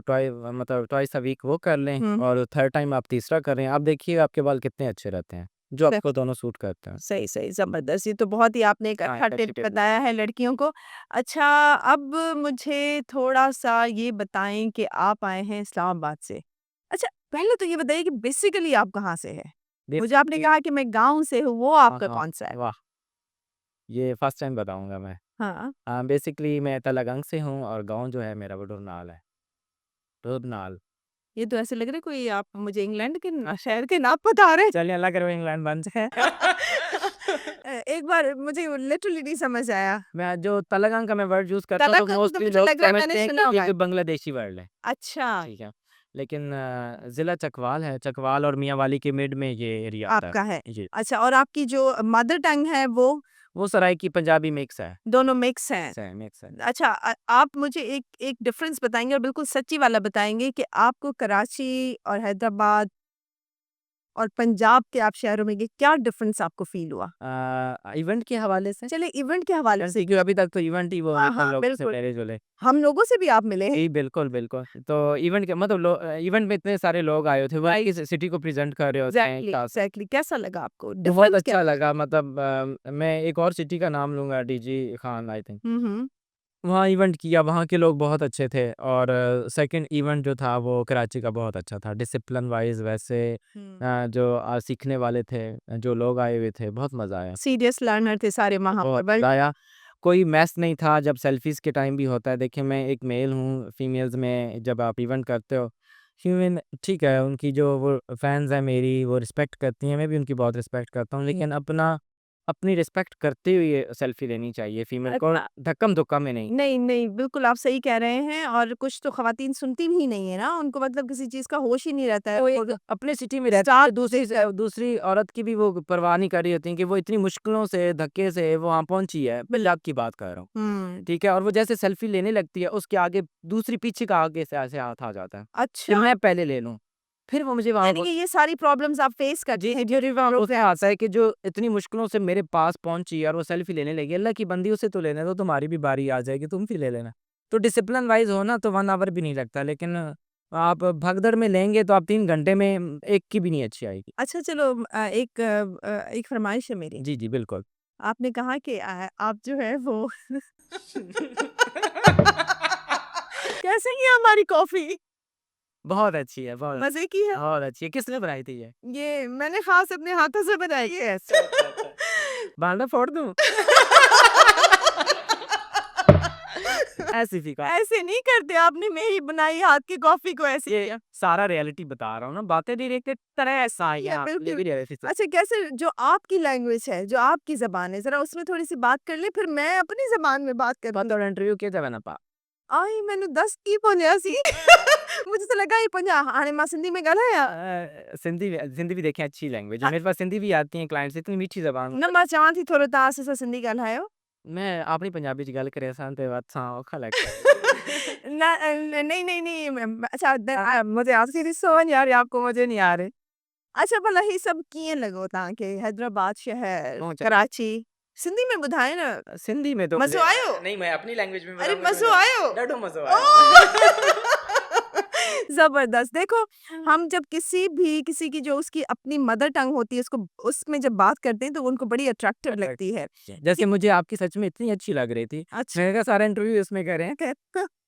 मतलब ट्वाइस अ वीक वो कर लें हुँ, और थर्ड टाइम आप तीसरा करें। आप देखिए आपके बाल कितने अच्छे रहते हैं, जो स आपको दोनों सूट करते हैं। सही, सही, ज़बरदस्त। ये तो बहुत ही आपने एक हाँ, अच्छा एक अच्छी टिप टिप है। बताया है लड़कियों को। अच्छा, अब मुझे थोड़ा-सा ये बताएँ कि आप आए हैं इस्लामाबाद से। अच्छा, पहले तो ये बताइए कि बेसिकली आप कहाँ से हैं? मुझे आपने बेसिकली कहा कि मैं गाँव से हूँ, वो हाँ, आपका हाँ। कौन-सा है? वाह! ये फर्स्ट टाइम बताऊँगा मैं। हाँ। बेसिकली मैं तलगंग से हूँ और गाँव जो है मेरा वो ढुरनाल है। ढुरनाल। ये तो ऐसे लग रहा है कोई आप मुझे इंग्लैंड के शहर के नाम बता रहे चलिए अल्लाह करे वो इंग्लैंड बन जाए। एक बार मुझे लिटरली नहीं समझ आया। मैं जो तलगंग का मैं वर्ड यूज़ करता हूँ तो तलंगंग तो मोस्टली मुझे लोग लग रहा है मैंने समझते हैं सुना कि ये हुआ है। कोई बांग्लादेशी वर्ड है। अच्छा, ठीक है। लेकिन ज़िला चकवाल है, चकवाल और मियांवाली के मिड में ये एरिया आता है। आपका है। जी। अच्छा, और आपकी जो मदर टंग है वो वो सराइकी पंजाबी मिक्स है। दोनों मिक्स हैं। मिक्स है। अच्छा, आप मुझे एक एक डिफरेंस बताएँगे और बिल्कुल सच्ची वाला बताएँगे कि आपको कराची और हैदराबाद और पंजाब के आप शहरों में ये क्या डिफरेंस आपको फ़ील हुआ? इवेंट के हवाले से चलिए इवेंट के हवाले से क्योंकि अभी तक तो इवेंट ही वो है हाँ, ना हाँ, लोगों से बिल्कुल। मिले-जुले। हम लोगों से भी आप मिले हैं। जी, बिल्कुल, बिल्कुल। तो इवेंट के मतलब इवेंट में इतने सारे लोग आए हुए थे, वो किस सिटी को प्रेज़ेंट कर रहे होते हैं एक एग्ज़ैक्टली, खास। एग्ज़ैक्टली कैसा लगा आपको? बहुत डिफरेंस क्या अच्छा था? लगा मतलब मैं एक और सिटी का नाम लूँगा डीजी खान आई थिंक। हुँ, हुँ। वहाँ इवेंट किया, वहाँ के लोग बहुत अच्छे थे और सेकंड इवेंट जो था वो कराची का बहुत अच्छा था। डिसिप्लिन वाइज़ वैसे हुँ। जो सीखने वाले थे, जो लोग आए हुए थे, बहुत मज़ा आया। सीरियस लर्नर थे सारे वहाँ पर बहुत बट मज़ा आया। कोई मेस नहीं था जब सेल्फ़ीज़ के टाइम भी होता है। देखिए मैं एक मेल हूँ, फीमेल्स में जब आप इवेंट करते हो, ह्यूमन ठीक है, उनकी जो वो फैन्स हैं मेरी, वो रिस्पेक्ट करती हैं, मैं भी उनकी बहुत रिस्पेक्ट करता हूँ। हुँ। लेकिन अपनी रिस्पेक्ट करते हुए सेल्फी लेनी चाहिए फीमेल को, अच्छा। धक्कम-धुक्का में नहीं। नहीं, नहीं, बिल्कुल आप सही कह रहे हैं और कुछ तो ख़वातीन सुनती भी नहीं है ना, उनको मतलब किसी चीज़ का होश ही नहीं रहता है। वो और एक अपने सिटी में रहते स्टार हैं, दूसरी औरत की भी वो परवाह नहीं कर रही होती कि वो इतनी मुश्किलों से, धक्के से वो वहाँ पहुँची है। मज़ाक की बात कर रहा हूँ, हुँ, ठीक है? और वो जैसे सेल्फी लेने लगती है, उसके आगे दूसरी पीछे का आगे से ऐसे हाथ आ जाता है कि अच्छा। मैं पहले ले लूँ। फिर वो मुझे वहाँ यानी कि ये सारी प्रॉब्लम्स आप फेस करते जी, हैं। जी, जी, वहाँ उसे आता है कि जो इतनी मुश्किलों से मेरे पास पहुँची और वो सेल्फी लेने लगी, अल्लाह की बंदी उसे तो लेने दो, तुम्हारी भी बारी आ जाएगी, तुम भी ले लेना। तो डिसिप्लिन वाइज़ हो ना तो 1 आवर भी नहीं लगता, लेकिन आप भगदड़ में लेंगे तो आप 3 घंटे में एक की भी नहीं अच्छी आएगी। अच्छा चलो एक फ़रमाइश है मेरी। जी, जी, बिल्कुल। आपने कहा कि आप जो है वो कैसे की है हमारी कॉफ़ी? बहुत अच्छी है, मज़े की है? बहुत अच्छी है। किसने बनाई थी ये? ये मैंने ख़ास अपने हाथों से बनाई है। अच्छा। बांदा फोड़ दूँ? ऐसी फीका। ऐसे नहीं करते आपने मेरी बनाई हाथ की कॉफ़ी को ऐसे ये किया। सारा रियलिटी बता रहा हूँ ना, बातें डायरेक्ट तरह ऐसा है या यहाँ, ये बिल्कुल। भी रियलिटी से। अच्छा कैसे जो आपकी लैंग्वेज है, जो आपकी ज़बान है, ज़रा उसमें थोड़ी-सी बात कर लें फिर मैं अपनी ज़बान में बात करती हूँ। ਬੰਦਾ ਇੰਟਰਵਿਊ ਕਿਤੇ ਨਾ ਪਾ आई मैंने 10 की बोलिया सी। मुझे तो लगा ये पंजा हाणे मां सिंधी में ॻाल्हायां। सिंधी भी देखें अच्छी लैंग्वेज है, मेरे पास सिंधी भी आती है, क्लाइंट्स इतनी मीठी ज़बान। न मां चवां थी थोरो तव्हां असां सां सिंधी ॻाल्हायो। मैं अपनी पंजाबी च गल करे असां ते असां औखा लगता है। नहीं, नहीं, नहीं अच्छा मुझे आपसी ॾिसो वञ यार आपको मज़े नहीं आ रहे। अच्छा भला ही सभु कीअं लॻो तव्हांखे हैदराबाद शहर, पहुंचा कराची? सिंधी में ॿुधायो न। सिंधी में तो मज़ो आयो? नहीं मैं अपनी लैंग्वेज में अरे बताऊंगा मज़ो आयो? ॾाढो मज़ो ओह! आया। ज़बरदस्त। देखो, हम जब किसी की जो उसकी अपनी मदर टंग होती है, उसको उसमें जब बात करते हैं, तो उनको बड़ी अट्रैक्टिव लगती है। जैसे मुझे आपकी सच में इतनी अच्छी लग रही थी, अच्छा। मैंने कहा सारा इंटरव्यू इसमें करें।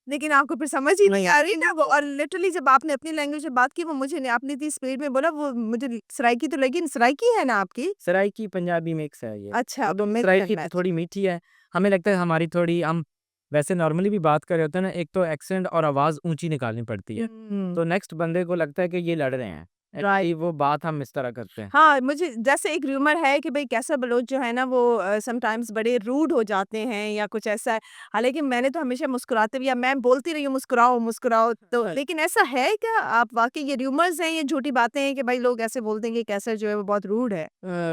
लेकिन आपको फिर समझ ही नहीं आ रही ना वो और लिटरली जब आपने अपनी लैंग्वेज में बात की, वो मुझे नहीं आपने इतनी स्पीड में बोला, वो मुझे सराइकी तो लगी सराइकी है ना आपकी? सराइकी पंजाबी मिक्स है ये। अच्छा, तो मिक्स एंड सराइकी मैच। थोड़ी मीठी है, हमें लगता है हमारी थोड़ी हम वैसे नॉर्मली भी बात कर रहे होते हैं ना, एक तो एक्सेंट और आवाज़ ऊँची निकालनी पड़ती है। हुँ, तो नेक्स्ट बंदे को लगता है कि ये लड़ रहे हैं। राइट। एक्चुअली वो बात हम इस तरह करते हैं। हाँ, मुझे जैसे एक र्यूमर है कि भई कैसर बलोच जो है ना वो समटाइम्स बड़े रूड हो जाते हैं या कुछ ऐसा है। हालाँकि मैंने तो हमेशा मुस्कुराते हुए या मैं बोलती रही हूँ मुस्कुराओ, मुस्कुराओ तो लेकिन ऐसा है क्या? आप वाक़ई ये र्यूमर्स हैं, ये झूठी बातें हैं कि भाई लोग ऐसे बोलते हैं कि कैसर जो है वो बहुत रूड है?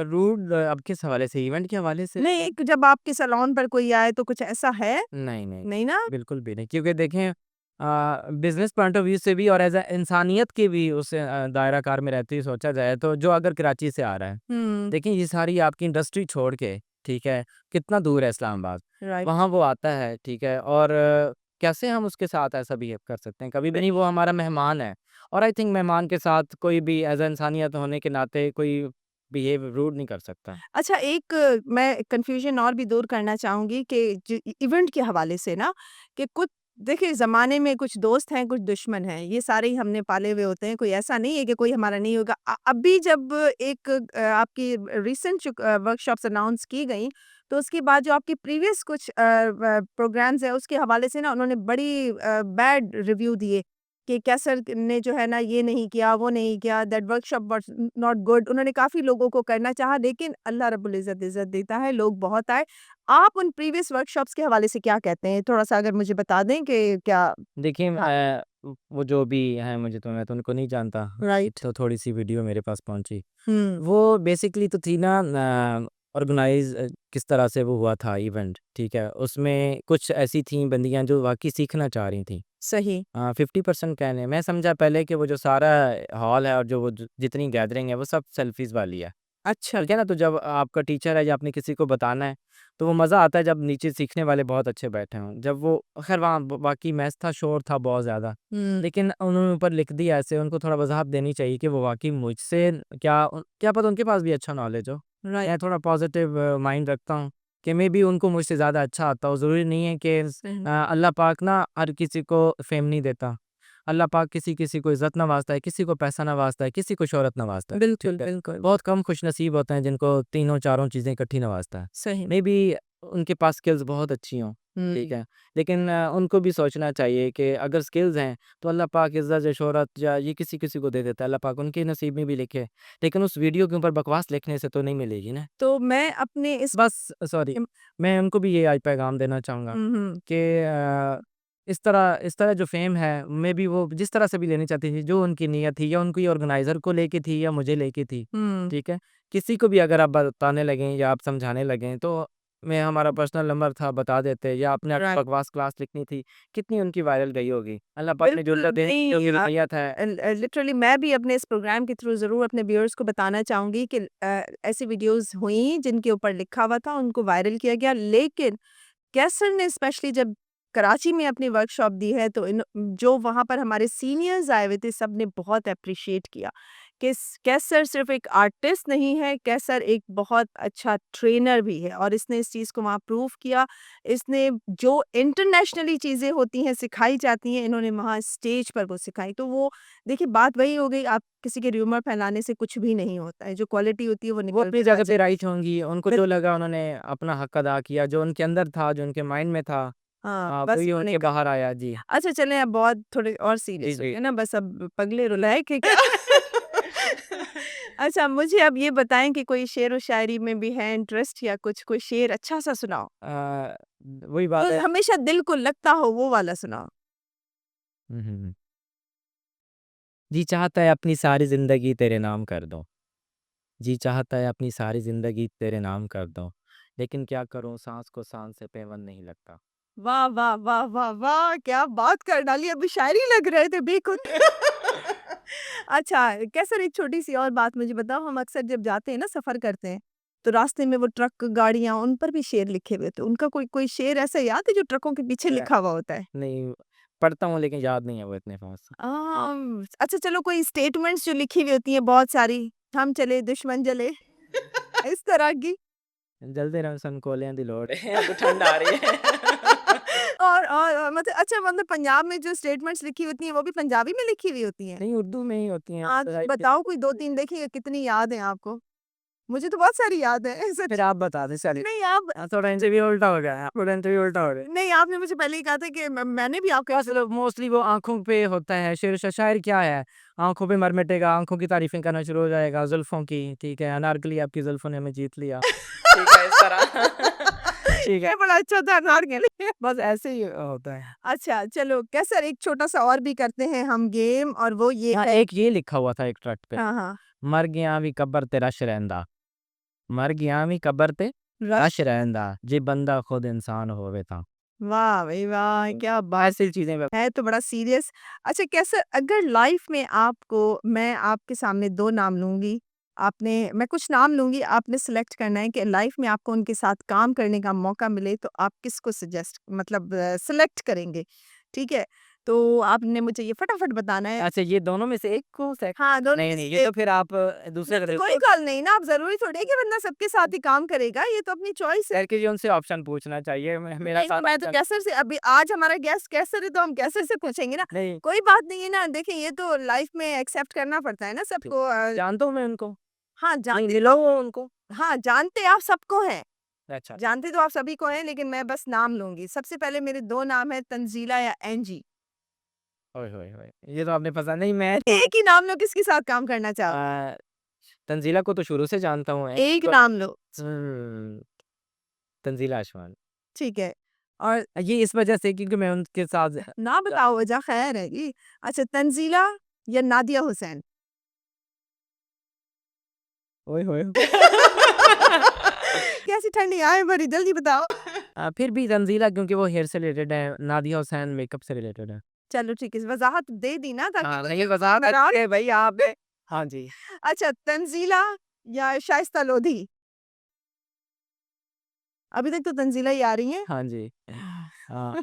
रूड अब किस हवाले से? इवेंट के हवाले से? नहीं, एक जब आपके सैलून पर कोई आए तो कुछ ऐसा है? नहीं, नहीं, नहीं ना? बिल्कुल भी नहीं। क्योंकि देखें बिज़नेस पॉइंट ऑफ व्यू से भी और एज़ अ इंसानियत के भी उस दायरा कार में रहते हुए सोचा जाए तो जो अगर कराची से आ रहा है, हुँ, देखिए ये सारी आपकी इंडस्ट्री छोड़ के, ठीक है, कितना दूर है इस्लामाबाद, राइट। वहाँ वो आता है, ठीक है, और कैसे हम उसके साथ ऐसा बिहेव कर सकते हैं? कभी भी नहीं, वो हमारा मेहमान है और आई थिंक मेहमान के साथ कोई भी एज़ अ इंसानियत होने के नाते कोई बिहेव रूड नहीं कर सकता। अच्छा एक मैं कन्फ्यूज़न और भी दूर करना चाहूँगी कि इवेंट के हवाले से ना कि कुछ देखिए ज़माने में कुछ दोस्त हैं, कुछ दुश्मन हैं। ये सारे ही हमने पाले हुए होते हैं, कोई ऐसा नहीं है कि कोई हमारा नहीं होगा। अभी जब एक आपकी रिसेंट जो वर्कशॉप्स अनाउंस की गई, तो उसके बाद जो आपकी प्रीवियस कुछ व प्रोग्राम्स हैं, उसके हवाले से ना उन्होंने बड़ी बैड रिव्यू दिए कि कैसर ने जो है ना ये नहीं किया, वो नहीं किया, that workshop was not good. उन्होंने काफ़ी लोगों को करना चाहा लेकिन अल्लाह रब्बुल इज़्ज़त इज़्ज़त देता है, लोग बहुत आए। आप उन प्रीवियस वर्कशॉप्स के हवाले से क्या कहते हैं? थोड़ा-सा अगर मुझे बता दें कि क्या देखिए हाँ, वो जो भी हैं मुझे तो मैं तो उनको नहीं जानता। राइट। तो थोड़ी-सी वीडियो मेरे पास पहुँची। हुँ, वो बेसिकली तो थी ना ऑर्गेनाइज़ किस तरह से वो हुआ था इवेंट, ठीक है? उसमें कुछ ऐसी थीं बंदियाँ जो वाक़ई सीखना चाह रही थीं। सही। 50% कह लें, मैं समझा पहले कि वो जो सारा हॉल है और जो वो ज जितनी गैदरिंग है वो सब सेल्फ़ीज़ वाली है। अच्छा, ठीक है ना? तो जब आपका टीचर है या आपने किसी को बताना है, तो वो मज़ा आता है जब नीचे सीखने वाले बहुत अच्छे बैठे हों। जब वो ख़ैर वहाँ ब बाकी मेस था, शोर था बहुत ज़्यादा। हुँ, लेकिन उन्होंने ऊपर लिख दिया ऐसे, उनको थोड़ा वज़ाहत देनी चाहिए कि वो वाक़ई मुझसे क्या पता उनके पास भी अच्छा नॉलेज हो। राइट। मैं थोड़ा पॉज़िटिव माइंड रखता हूँ कि मेबी उनको मुझसे ज़्यादा अच्छा आता हो। ज़रूरी नहीं है कि सही। अल्लाह पाक ना हर किसी को फ़ेम नहीं देता। अल्लाह पाक किसी-किसी को इज़्ज़त नवाज़ता है, किसी को पैसा नवाज़ता है, किसी को शोहरत नवाज़ता है। बिल्कुल, ठीक है? बिल्कुल। बहुत कम खुशनसीब होते हैं जिनको तीनों चारों चीज़ें इकट्ठी नवाज़ता है। सही। मेबी उनके पास स्किल्स बहुत अच्छी हों, ठीक हुँ। है। लेकिन उनको भी सोचना चाहिए कि अगर स्किल्स हैं, तो अल्लाह पाक इज़्ज़त या शोहरत या ये किसी-किसी को दे देता है, अल्लाह पाक उनके नसीब में भी लिखे। लेकिन उस वीडियो के ऊपर बकवास लिखने से तो नहीं मिलेगी ना। तो मैं अपने इस बस सॉरी, इम मैं उनको भी ये आज पैगाम देना चाहूँगा हुँ, हुँ, कि इस तरह जो फ़ेम है, मेबी वो जिस तरह से भी लेनी चाहती थी, जो उनकी नीयत थी या उनकी ऑर्गेनाइज़र को लेके थी या मुझे लेके थी, हुँ। ठीक है? किसी को भी अगर आप बताने लगें या आप समझाने लगें, तो मैं हमारा पर्सनल नंबर था, बता देते या आपने राइट। बकवास क्लास लिखनी थी, कितनी उनकी वायरल गई होगी। अल्लाह पाक ने जो बिल्कुल देने की नहीं जो नीयत है। लिटरली मैं भी अपने इस प्रोग्राम के थ्रू ज़रूर अपने व्यूअर्स को बताना चाहूँगी कि ऐसी वीडियोज़ हुई जिनके ऊपर लिखा हुआ था, उनको वायरल किया गया। लेकिन कैसर ने स्पेशली जब कराची में अपनी वर्कशॉप दी है तो इन जो वहाँ पर हमारे सीनियर्स आए हुए थे सबने बहुत एप्रिशिएट किया कि कैसर सिर्फ एक आर्टिस्ट नहीं है, कैसर एक बहुत अच्छा ट्रेनर भी है और इसने इस चीज़ को वहाँ प्रूव किया। इसने जो इंटरनेशनली चीज़ें होती हैं सिखाई जाती हैं इन्होंने वहाँ स्टेज पर वो सिखाई। तो वो देखिए बात वही हो गई, आप किसी के र्यूमर फैलाने से कुछ भी नहीं होता है, जो क्वालिटी होती है वो वो निकल अपनी कर आ जगह पे जाती राइट होंगी, उनको है। जो लगा उन्होंने अपना हक अदा किया, जो उनके अंदर था, जो उनके माइंड में था, हाँ, बस वही उन्होंने उनके बाहर आया। जी। अच्छा चलें अब बहुत थोड़े और जी, सीरियस हो जी। गए ना बस अब पगले रुलाए कि क्या? अच्छा मुझे अब ये बताएँ कि कोई शेर व शायरी में भी है इंटरेस्ट या कुछ कोई शेर अच्छा-सा सुनाओ? अ, वही बात जो है। हमेशा दिल को लगता हो वो वाला सुनाओ। हुँ, हुँ, हुँ। जी चाहता है अपनी सारी ज़िंदगी तेरे नाम कर दूँ। जी चाहता है अपनी सारी ज़िंदगी तेरे नाम कर दूँ। लेकिन क्या करूँ साँस को शान से पैवंद नहीं लगता। वाह, वाह, वाह, वाह, वाह! क्या बात कर डाली अभी शायरी लग रहे थे बेखुद। अच्छा कैसर एक छोटी-सी और बात मुझे बताओ हम अक्सर जब जाते हैं ना सफ़र करते हैं, तो रास्ते में वो ट्रक, गाड़ियाँ उन पर भी शेर लिखे हुए होते हैं। उनका कोई कोई शेर ऐसा याद है जो ट्रकों के पीछे अ, लिखा हुआ होता है? नहीं, पढ़ता हूँ लेकिन याद नहीं है वो इतने ख़ास। अच्छा चलो कोई स्टेटमेंट्स जो लिखी हुई होती हैं बहुत सारी, हम चले दुश्मन जले, इस तरह की? जलते रहो सन कोलियां दी लोड़ है। अब तो ठंड आ रही है। और मतलब अच्छा मतलब पंजाब में जो स्टेटमेंट्स लिखी होती हैं, वो भी पंजाबी में लिखी हुई होती हैं? नहीं, उर्दू में ही होती हैं। हाँ, तो बताओ कोई 2-3 देखिए कितनी याद है आपको? मुझे तो बहुत सारी याद है फिर सच आप बता दें चलिए। नहीं आप थोड़ा इंटरव्यू उल्टा हो गया है, थोड़ा इंटरव्यू उल्टा हो गया है। नहीं आपने मुझे पहले ही कहा था कि मैंने भी आपको असल मोस्टली वो आँखों पे होता है, शायर क्या है? आँखों पे मर मिटेगा, आँखों की तारीफ़ें करना शुरू हो जाएगा, ज़ुल्फ़ों की, ठीक है? अनारकली आपकी ज़ुल्फ़ों ने हमें जीत लिया। ठीक है, इस तरह। ठीक है, ये बड़ा अच्छा था नारगिल। बस ऐसे ही होता है। अच्छा चलो कैसर एक छोटा-सा और भी करते हैं हम गेम और वो ये हाँ, है एक ये लिखा हुआ था एक ट्रक पे, हाँ, हाँ। मर गया भी कब्र ते रश रहिंदा, मर गया भी कब्र ते रश रश रहिंदा, जे बंदा खुद इंसान होवे तां। वाह भई वाह! क्या बात ऐसी चीज़ें है तो बड़ा सीरियस। अच्छा कैसे अगर लाइफ में आपको मैं आपके सामने 2 नाम लूँगी, आपने मैं कुछ नाम लूँगी, आपने सेलेक्ट करना है कि लाइफ में आपको उनके साथ काम करने का मौका मिले तो आप किसको सजेस्ट मतलब सेलेक्ट करेंगे, ठीक है? तो आपने मुझे ये फटाफट बताना है। अच्छा ये दोनों में से एक को हाँ, दोनों नहीं, में नहीं, ये से तो फिर आप दूसरे का दे कोई दो। गल नहीं ना, आप ज़रूरी थोड़ी है कि बंदा सबके साथ ही काम करेगा, ये तो अपनी चॉइस है। खैर कीजिए उनसे ऑप्शन पूछना चाहिए, मेरा नहीं, तो सारा मैं तो ऑप्शन कैसर से अभी आज हमारा गेस्ट कैसर है तो हम कैसर से पूछेंगे ना। नहीं, कोई बात नहीं है ना, देखिए ये तो लाइफ में एक्सेप्ट करना पड़ता है ना ठीक, सबको जानता हूँ मैं उनको, हाँ, नहीं जानते मिला हुआ उनको। हाँ, जानते आप सबको हैं, अच्छा, जानते तो आप सभी को हैं लेकिन मैं बस नाम लूँगी। सबसे पहले मेरे 2 नाम हैं तंज़ीला या एंजी। ओए होए होए! ये तो आपने पता नहीं मैं तो एक ही नाम लो किसके साथ काम करना चाहोगे? अ, तंज़ीला को तो शुरू से जानता हूँ एक नाम लो, हुँ, तंज़ीला अशवान। ठीक है। और ये इस वजह से क्योंकि मैं उनके साथ ना बताओ वजह खैर है जी। अच्छा तंज़ीला या नादिया हुसैन? ओए होए! कैसी ठंडी आए भरी जल्दी बताओ। फिर भी तंज़ीला क्योंकि वो हेयर से रिलेटेड है, नादिया हुसैन मेकअप से रिलेटेड है। चलो ठीक है, वज़ाहत दे दी ना ताकि हाँ, नहीं वज़ाहत नाराज़ अच्छी है भई आपने हाँ जी। अच्छा तंज़ीला या शाइस्ता लोधी? अभी तक तो तंज़ीला ही आ रही हैं। हाँ जी। हाँ,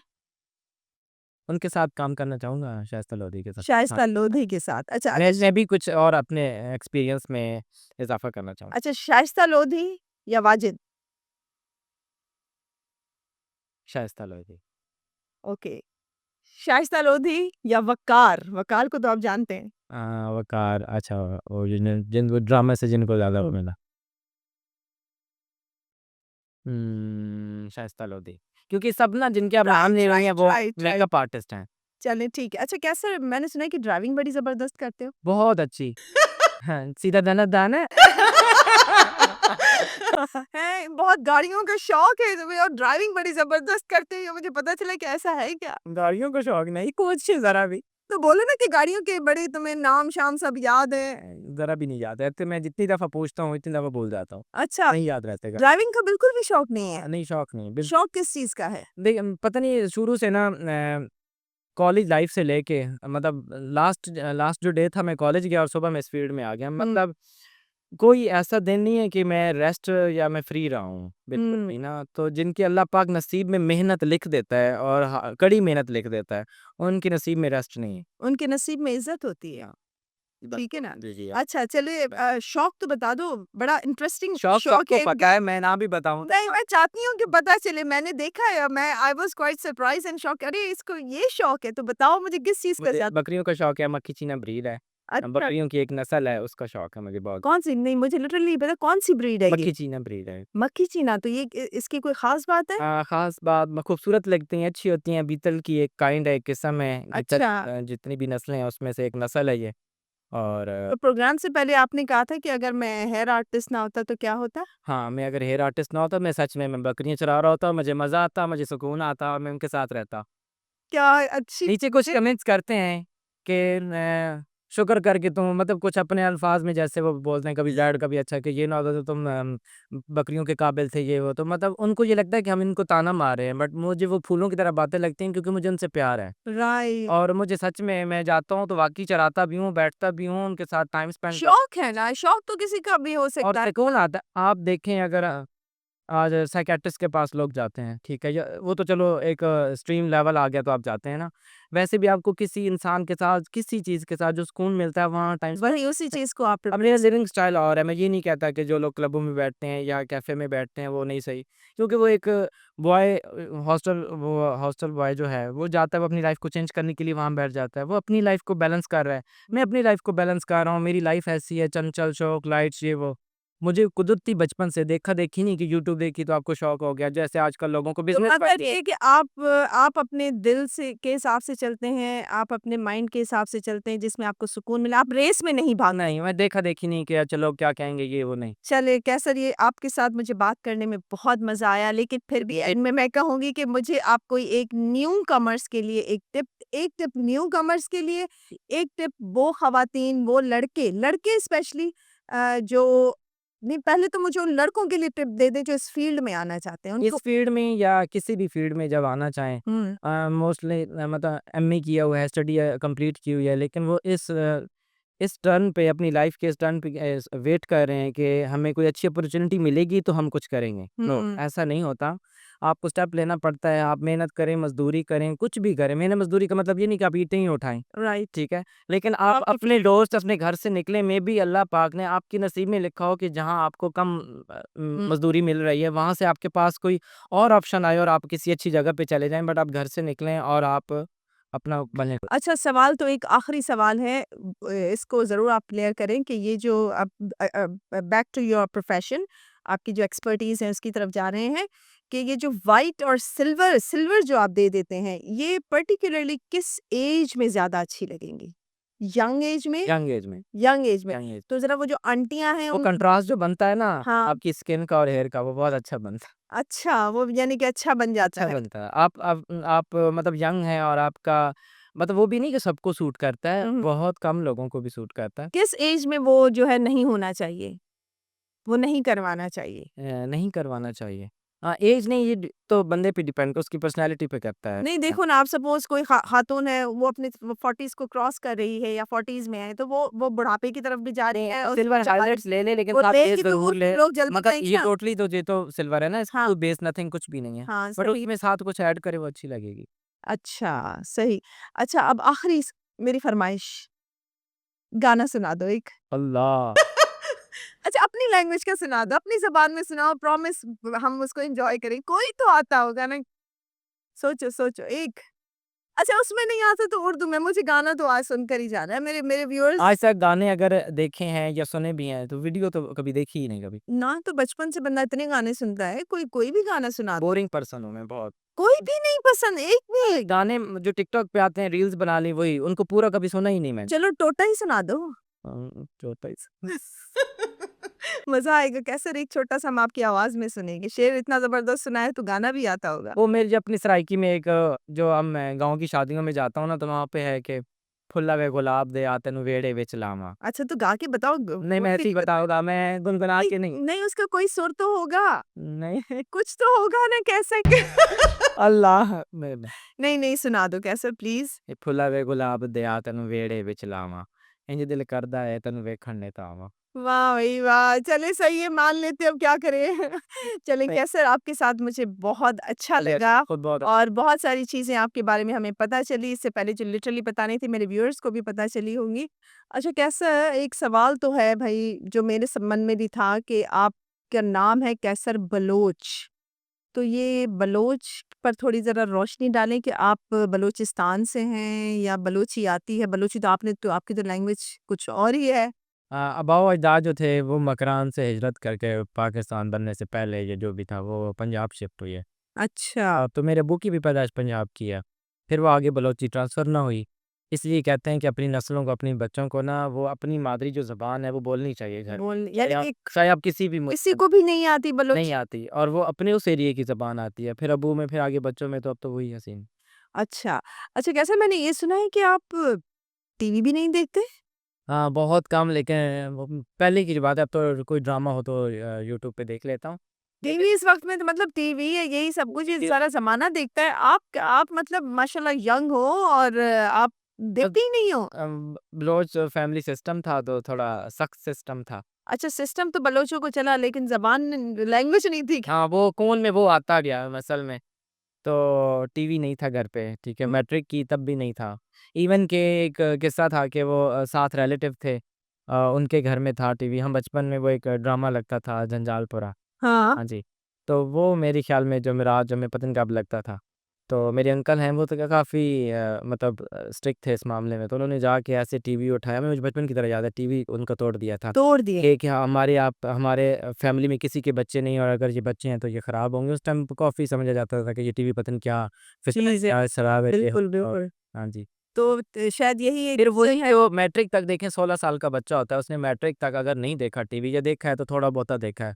उनके साथ काम करना चाहूँगा शाइस्ता लोधी के साथ। हाँ, शाइस्ता लोधी के साथ। अच्छा मैं भी कुछ और अपने एक्सपीरियंस में इज़ाफ़ा करना चाहूँगा। अच्छा शाइस्ता लोधी या वाजिद? शाइस्ता लोधी। ओके। शाइस्ता लोधी या वक़ार? वक़ार को तो आप जानते हैं। अ, वक़ार अच्छा वो जिनको ड्रामा से जिनको ज़्यादा वो मिला। शाइस्ता लोधी। क्योंकि सब ना जिनके आप नाम ले रहे हैं वो राइट। मेकअप आर्टिस्ट हैं। चलें ठीक है। अच्छा कैसे मैंने सुना है कि ड्राइविंग बड़ी ज़बरदस्त करते हो? बहुत अच्छी। हाँ, सीधा धनाधन है। हैं, बहुत गाड़ियों का शौक है तुम्हें और ड्राइविंग बड़ी ज़बरदस्त करते हो, मुझे पता चला कि ऐसा है क्या? गाड़ियों का शौक नहीं, कुछ ज़रा भी। तो बोलो ना कि गाड़ियों के बड़े तुम्हें नाम-शाम सब याद हैं। ज़रा भी नहीं याद रहते, मैं जितनी दफ़ा पूछता हूँ, इतनी दफ़ा भूल जाता हूँ। अच्छा, नहीं याद रहते ड्राइविंग का बिल्कुल भी शौक नहीं है? नहीं, शौक नहीं, शौक किस चीज़ का है? पता नहीं शुरू से ना कॉलेज लाइफ़ से लेके मतलब लास्ट जो डे था मैं कॉलेज गया और सुबह मैं इस फ़ील्ड में आ गया। हुँ, मतलब कोई ऐसा दिन नहीं है कि मैं रेस्ट या मैं फ्री रहा हूँ, बिल्कुल हुँ। भी ना। तो जिनकी अल्लाह पाक नसीब में मेहनत लिख देता है और कड़ी मेहनत लिख देता है, उनके नसीब में रेस्ट नहीं है। उनके नसीब में इज़्ज़त होती है। हाँ, ठीक है ना? जी, जी। अच्छा चलिए शौक तो बता दो, बड़ा इंटरेस्टिंग शौक तो शौक आपको है। पता है, मैं ना भी बताऊँ तो नहीं, मैं चाहती हूँ कि पता चले, मैंने देखा है, मैं I was quite surprised and shocked अरे! इसको ये शौक है, तो बताओ मुझे किस चीज़ का मुझे ज़्यादा बकरियों का शौक है, मक्खी चीना ब्रीड है। अच्छा, बकरियों की एक नस्ल है, उसका शौक है मुझे बहुत। कौन-सी? नहीं, मुझे लिटरली नहीं पता कौन-सी ब्रीड है ये? मक्खी चीना ब्रीड है। मक्खी चीना, तो ये इसकी कोई ख़ास बात है? ख़ास बात खूबसूरत लगती हैं, अच्छी होती हैं, बीतल की एक काइंड है, एक किस्म है। अच्छा, जितनी भी नस्लें हैं, उसमें से एक नस्ल है ये और तो प्रोग्राम से पहले आपने कहा था कि अगर मैं हेयर आर्टिस्ट ना होता तो क्या होता? हाँ, मैं अगर हेयर आर्टिस्ट ना होता, मैं सच में मैं बकरियाँ चरा रहा होता, मुझे मज़ा आता, मुझे सुकून आता और मैं उनके साथ रहता। क्या अच्छी नीचे कुछ बात है। कमेंट्स करते हैं कि शुक्र कर कि तुम मतलब कुछ अपने अल्फाज में जैसे वो बोलते हैं कभी डैड कभी अच्छा कि ये ना होता तो तुम बकरियों के काबिल थे ये वो तो मतलब उनको ये लगता है कि हम इनको ताना मार रहे हैं बट मुझे वो फूलों की तरह बातें लगती हैं क्योंकि मुझे उनसे प्यार है राइट, और मुझे सच में मैं जाता हूँ तो वाकई चराता भी हूँ बैठता भी हूँ उनके साथ टाइम स्पेंड कर शौक है ना, शौक तो किसी का भी हो और सकता है। सुकून आता है आप देखें अगर आज साइकियाट्रिस्ट के पास लोग जाते हैं, ठीक है? या वो तो चलो एक स्ट्रीम लेवल आ गया तो आप जाते हैं ना। वैसे भी आपको किसी इंसान के साथ, किसी चीज़ के साथ जो सुकून मिलता है वहाँ टाइम वही उसी चीज़ को आप अब मेरा लिविंग स्टाइल और है, मैं ये नहीं कहता कि जो लोग क्लबों में बैठते हैं या कैफ़े में बैठते हैं वो नहीं सही। क्योंकि वो एक हॉस्टल बॉय जो है वो जाता है वो अपनी लाइफ़ को चेंज करने के लिए वहाँ बैठ जाता है। वो अपनी लाइफ़ को बैलेंस कर रहा है। मैं अपनी लाइफ़ को बैलेंस कर रहा हूँ, मेरी लाइफ़ ऐसी है चंचल, शौक, लाइट्स ये वो। मुझे कुदरती बचपन से देखा-देखी नहीं कि यूट्यूब देखी तो आपको शौक हो गया। जैसे आजकल लोगों को तो बिज़नेस मतलब ये कि आप अपने दिल से के हिसाब से चलते हैं, आप अपने माइंड के हिसाब से चलते हैं जिसमें आपको सुकून मिला, आप रेस में नहीं भागते। नहीं, मैं देखा-देखी नहीं कि अच्छा लोग क्या कहेंगे ये वो नहीं। चलिए कैसर ये आपके साथ मुझे बात करने में बहुत मज़ा आया, लेकिन फिर भी एंड में मैं कहूँगी कि मुझे आप कोई एक न्यू कमर्स के लिए एक टिप न्यू कमर्स के लिए, एक टिप वो ख़वातीन, वो लड़के लड़के स्पेशली जो नहीं पहले तो मुझे उन लड़कों के लिए टिप दे दें जो इस फ़ील्ड में आना चाहते हैं, इस उनको फ़ील्ड में या किसी भी फ़ील्ड में जब आना चाहें हुँ। मोस्टली मतलब एमए किया हुआ है, स्टडी कंप्लीट की हुई है, लेकिन वो इस टर्न पे अपनी लाइफ़ के इस टर्न पे वेट कर रहे हैं कि हमें कोई अच्छी अपॉर्च्युनिटी मिलेगी तो हम कुछ करेंगे। नो, हुँ, ऐसा नहीं होता। आपको स्टेप लेना पड़ता है, आप मेहनत करें, मज़दूरी करें, कुछ भी करें। मेहनत मज़दूरी का मतलब ये नहीं कि आप ईंटें ही उठाएँ, राइट। ठीक है? लेकिन आप आपकी अपने दोस्त अपने घर से निकले में भी अल्लाह पाक ने आपके नसीब में लिखा हो कि जहाँ आपको कम हुँ। मज़दूरी मिल रही है, वहाँ से आपके पास कोई और ऑप्शन आए और आप किसी अच्छी जगह पे चले जाएँ, बट आप घर से निकलें और आप अपना बने खुद। अच्छा सवाल तो एक आखिरी सवाल है इसको ज़रूर आप क्लियर करें कि ये जो आप बैक टू योर प्रोफ़ेशन आपकी जो एक्सपर्टीज़ है उसकी तरफ जा रहे हैं कि ये जो व्हाइट और सिल्वर सिल्वर जो आप दे देते हैं ये पर्टिकुलरली किस एज में ज़्यादा अच्छी लगेंगी? यंग एज में? यंग एज में, यंग एज में। Young age. तो ज़रा वो जो आंटियाँ हैं वो उन कंट्रास्ट जो बनता है ना हाँ, आपकी स्किन का और हेयर का वो बहुत अच्छा बनता है। अच्छा वो यानी कि अच्छा बन जाता अच्छा है। बनता है। आप मतलब यंग हैं और आपका मतलब वो भी नहीं कि सबको सूट करता है, हुँ, हुँ। बहुत कम लोगों को भी सूट करता है। किस एज में वो जो है नहीं होना चाहिए? वो नहीं करवाना चाहिए? नहीं करवाना चाहिए। ऐज नहीं ये तो बंदे पे डिपेंड उसकी पर्सनैलिटी पे करता है। नहीं देखो ना आप सपोज़ कोई खातून है वो अपने 40s को क्रॉस कर रही है या 40s में है तो वो बुढ़ापे की तरफ भी जा रही है और सिल्वर हाइलाइट्स ले लेकिन वो साथ बेस लेगी तो वो ज़रूर ले। लोग जलते मतलब हैं ये क्या? टोटली तो ये तो सिल्वर है ना इसका हाँ, कोई बेस नथिंग कुछ भी नहीं है। हाँ बट सही। उसमें साथ कुछ ऐड करे वो अच्छी लगेगी। अच्छा, सही। अच्छा अब आखिरी मेरी फ़रमाइश गाना सुना दो एक। अल्लाह! अच्छा अपनी लैंग्वेज का सुना दो, अपनी ज़बान में सुनाओ प्रॉमिस हम उसको एन्जॉय करें। कोई तो आता होगा ना? सोचो, सोचो एक अच्छा उसमें नहीं आता तो उर्दू में मुझे गाना तो आज सुनकर ही जाना है। मेरे मेरे व्यूअर्स आज तक गाने अगर देखे हैं या सुने भी हैं, तो वीडियो तो कभी देखी ही नहीं कभी। ना तो बचपन से बंदा इतने गाने सुनता है, कोई कोई भी गाना सुना दो। बोरिंग पर्सन हूँ मैं बहुत। कोई भी नहीं पसंद, एक भी? गाने जो टिकटॉक पे आते हैं, रील्स बना ली वही, उनको पूरा कभी सुना ही नहीं मैंने। चलो टोटा ही सुना दो। चौथा ही मज़ा आएगा। कैसर एक छोटा-सा हम आपकी आवाज़ में सुनेंगे। शेर इतना ज़बरदस्त सुनाए तो गाना भी आता होगा। वो मेरी जो अपनी सराइकी में एक जो अब मैं गाँव की शादियों में जाता हूँ ना, तो वहाँ पे है कि फुल्ला वे गुलाब दे आ तेनू वेड़े विच लावां। अच्छा तो गा के बताओ ग नहीं, बोल मैं के ऐसे ही बताओ। बताऊँगा, मैं गुनगुना नहीं, के नहीं। नहीं उसका कोई सुर तो होगा। नहीं। कुछ तो होगा ना कैसे? अल्लाह मैं नहीं, नहीं सुना दो कैसर प्लीज़। ਇਹ ਫੁੱਲਾਂ ਵੇ ਗੁਲਾਬ ਦਿਆ ਤੈਨੂੰ ਵਿਹੜੇ ਵਿੱਚ ਲਾਵਾਂ ਇੰਜ ਦਿਲ ਕਰਦਾ ਹੈ ਤੈਨੂੰ ਵੇਖਣ ਨੇ ਤਾਂ ਆਵਾਂ। वाह भई वाह! चलिए सही है मान लेते हैं अब क्या करें। चलिए नहीं, कैसर आपके साथ मुझे बहुत अच्छा चलिए लगा खुद बहुत और बहुत सारी चीज़ें आपके बारे में हमें पता चली। इससे पहले जो लिटरली पता नहीं थी मेरे व्यूअर्स को भी पता चली होंगी। अच्छा कैसर एक सवाल तो है भई जो मेरे मन में भी था कि आपका नाम है कैसर बलोच। तो ये बलोच पर थोड़ी ज़रा रोशनी डालें कि आप बलूचिस्तान से हैं या बलूची आती है? बलूची तो आपने तो आपकी तो लैंग्वेज कुछ और ही है। आबाओ अजदाद जो थे वो मकरान से हिजरत करके पाकिस्तान बनने से पहले ये जो भी था वो पंजाब शिफ्ट हुई है। अच्छा। तो मेरे अब्बू की भी पैदाइश पंजाब की है। फिर वो आगे बलोची ट्रांसफ़र ना हुई। इसलिए कहते हैं कि अपनी नस्लों को, अपने बच्चों को ना वो अपनी मादरी जो ज़बान है वो बोलनी चाहिए घर। बोल चाहे यानी आप कि चाहे आप किसी भी किसी मुल्क को भी नहीं आती नहीं बलूची? आती, और वो अपने उस एरिये की ज़बान आती है। फिर अब्बू में, फिर आगे बच्चों में, तो अब तो वही है सीन। अच्छा। अच्छा कैसे मैंने ये सुना है कि आप टीवी भी नहीं देखते? हाँ, बहुत कम, लेकिन वो पहले की बात है, अब तो कोई ड्रामा हो तो यूट्यूब पे देख लेता हूँ। लेकिन टीवी इस वक़्त में तो मतलब टीवी है यही सब कुछ ये ये सारा ज़माना देखता है। आप मतलब माशाल्लाह यंग हो और आप बस देखते ही नहीं हो? बलोच फैमिली सिस्टम था तो थोड़ा सख्त सिस्टम था। अच्छा सिस्टम तो बलोचों को चला लेकिन ज़बान लैंग्वेज नहीं थी क्या? हाँ, वो खून में वो आता गया असल में। तो टीवी नहीं था घर पे, ठीक है, हुँ। मैट्रिक की तब भी नहीं था। इवन के एक किस्सा था कि वो 7 रिलेटिव थे, उनके घर में था टीवी। हम बचपन में वो एक ड्रामा लगता था जंजालपुरा। हाँ। हाँ जी, तो वो मेरे ख़्याल में जुमेरात जो मैं पता नहीं कब लगता था। तो मेरे अंकल हैं वो तो काफ़ी मतलब स्ट्रिक्ट थे इस मामले में, तो उन्होंने जाके ऐसे टीवी उठाया, मैं मुझे बचपन की तरह याद है, टीवी उनका तोड़ दिया था तोड़ दिए। कि हमारे फैमिली में किसी के बच्चे नहीं, और अगर ये बच्चे हैं तो ये ख़राब होंगे। उस टाइम काफ़ी समझा जाता था कि ये टीवी पता नहीं क्या फितरत चीज़ है। क्या शराब है ये बिल्कुल, और बिल्कुल। हाँ जी। तो शायद यही एक फिर वही है, वो मैट्रिक तक देखें, 16 साल का बच्चा होता है, उसने मैट्रिक तक अगर नहीं देखा टीवी, या देखा है तो थोड़ा बहुता देखा है।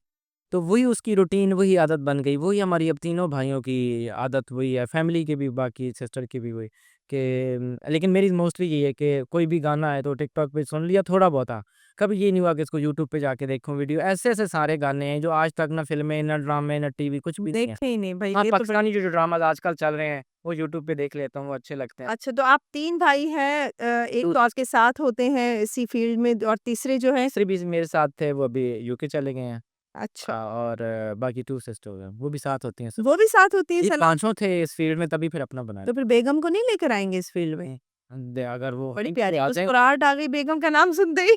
तो वही उसकी रूटीन, वही आदत बन गई, वही हमारी अब तीनों भाइयों की आदत वही है, फैमिली की भी, बाकी सिस्टर की भी वही कि लेकिन मेरी मोस्टली यही है कि कोई भी गाना है तो टिकटॉक पे सुन लिया थोड़ा बहुता। कभी ये नहीं हुआ कि इसको यूट्यूब पे जाके देखूँ वीडियो। ऐसे-ऐसे सारे गाने हैं जो आज तक ना फ़िल्में, ना ड्रामे, ना टीवी कुछ भी नहीं है। देखे ही नहीं भई हाँ, ये तो बड़ी पाकिस्तानी जो ड्रामाज़ आजकल चल रहे हैं, वो यूट्यूब पे देख लेता हूँ, वो अच्छे लगते हैं। अच्छा तो आप 3 भाई हैं एक तो तो आपके साथ होते हैं इसी फ़ील्ड में और तीसरे जो हैं तीसरे भी मेरे साथ थे, वो अभी यूके चले गए हैं। अच्छा, और बाकी 2 सिस्टर्स हैं, वो भी साथ होती हैं सब। वो भी साथ होती हैं ये सलाह पाँचों थे इस फ़ील्ड में, तभी फिर अपना बनाया। तो फिर बेगम को नहीं लेकर आएँगे इस फ़ील्ड में? अगर वो बड़ी वहीं पे प्यारी आ जाएँ मुस्कुराहट आ गई बेगम का नाम सुनते ही।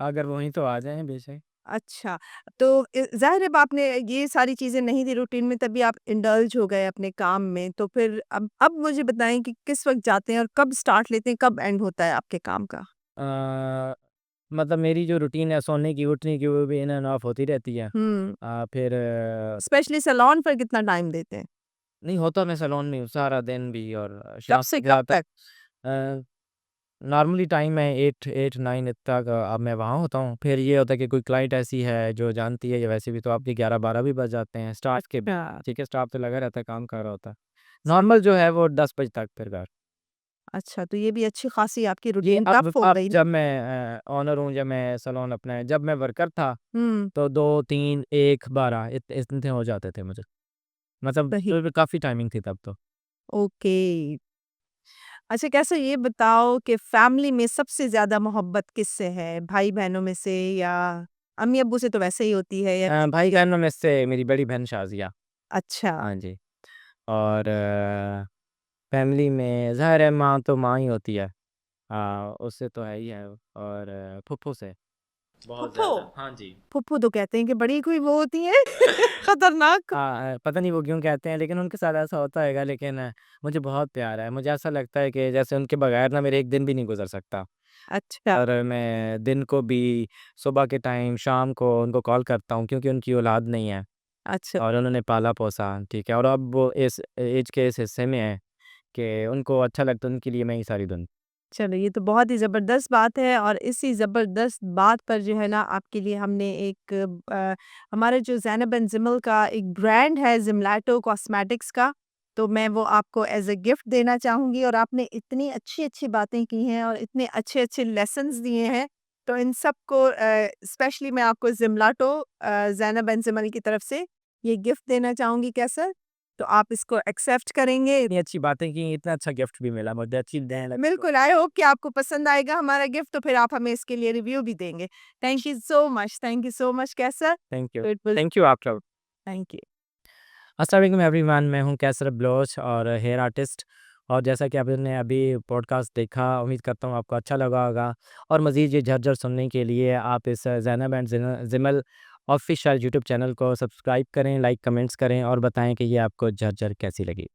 अगर वहीं तो आ जाएँ बेशक। अच्छा, तो ज़ाहिर है अब आपने ये सारी चीज़ें नहीं थी रूटीन में तभी आप इंडल्ज हो गए अपने काम में, तो फिर अब मुझे बताएँ कि किस वक़्त जाते हैं और कब स्टार्ट लेते हैं, कब एंड होता है आपके काम का? अ, मतलब मेरी जो रूटीन है सोने की, उठने की, वो भी इन एंड ऑफ होती रहती है। हुँ, फिर स्पेशली सैलून पर कितना टाइम देते हैं? नहीं होता, मैं सैलून में हूँ सारा दिन भी और कब शाम से को कब ज़्यादातर तक? अ, नॉर्मली टाइम है 8-9 तक, अब मैं वहाँ होता हूँ। फिर ये होता है कि कोई क्लाइंट ऐसी है जो जानती है, या वैसे भी तो आपके 11-12 भी बज जाते हैं स्टाफ के भी, अच्छा, ठीक है, स्टाफ तो लगा रहता है, काम कर रहा होता है। नॉर्मल जो है वो 10 बजे तक फिर घर। अच्छा तो ये भी अच्छी खासी आपकी ये रूटीन टफ हो अब गई। जब मैं ओनर हूँ, जब मैं सैलून अपना है, जब मैं वर्कर था हुँ, तो 2, 3, 1, 12 इतने हो जाते थे मुझे। मतलब सही, तो काफ़ी टाइमिंग थी तब तो। ओके। अच्छा कैसे ये बताओ कि फैमिली में सबसे ज़्यादा मोहब्बत किससे है? भाई-बहनों में से या अम्मी-अब्बू से तो वैसे ही होती है या भाई-बहनों में से मेरी बड़ी बहन शाज़िया। अच्छा, हाँ जी। और फैमिली में ज़ाहिर है माँ तो माँ ही होती है। उससे तो है ही है, और फूफू से। बहुत फुफ्फो? ज़्यादा। हाँ जी। फुफ्फो तो कहते हैं कि बड़ी कोई वो होती हैं खतरनाक। पता नहीं वो क्यों कहते हैं, लेकिन उनके साथ ऐसा होता होगा, लेकिन मुझे बहुत प्यार है। मुझे ऐसा लगता है कि जैसे उनके बगैर ना मेरे एक दिन भी नहीं गुज़र सकता। अच्छा, और मैं दिन को भी, सुबह के टाइम, शाम को उनको कॉल करता हूँ, क्योंकि उनकी औलाद नहीं है अच्छा। और उन्होंने पाला-पोसा, ठीक है? और अब वो इस ऐज के इस हिस्से में हैं कि उनको अच्छा लगता है, उनके लिए मैं ही सारी चलो ये तो बहुत ही ज़बरदस्त बात है और इसी ज़बरदस्त बात पर जो है ना आपके लिए हमने एक हमारा जो ज़ैनब एंड ज़िमल का एक ब्रांड है ज़िमलैटो कॉस्मेटिक्स का, तो मैं वो आपको एज़ अ गिफ्ट देना चाहूँगी और आपने इतनी अच्छी-अच्छी बातें की हैं और इतने अच्छे-अच्छे लेसन्स दिए हैं, तो इन सबको स्पेशली मैं आपको ज़िमलैटो ज़ैनब एंड ज़िमल की तरफ से ये गिफ्ट देना चाहूँगी कैसर, तो आप इसको एक्सेप्ट करेंगे? इतनी अच्छी बातें की, इतना अच्छा गिफ्ट भी मिला मुझे, अच्छी देने लगा तो। बिल्कुल, आई होप कि आपको पसंद आएगा हमारा गिफ्ट तो फिर आप हमें इसके लिए रिव्यू भी देंगे। Thank you so much Qaiser. Thank you. तो इट वाज़ थैंक यू आपका। Thank you. अस्सलाम वालेकुम एवरीवन, मैं हूँ कैसर बलोच और हेयर आर्टिस्ट। और जैसा कि आपने अभी पॉडकास्ट देखा, उम्मीद करता हूँ आपको अच्छा लगा होगा। और मज़ीद ये झरझर सुनने के लिए आप इस Zainab and Zimal official YouTube channel को सब्सक्राइब करें, लाइक कमेंट्स करें और बताएँ कि ये आपको झरझर कैसी लगी।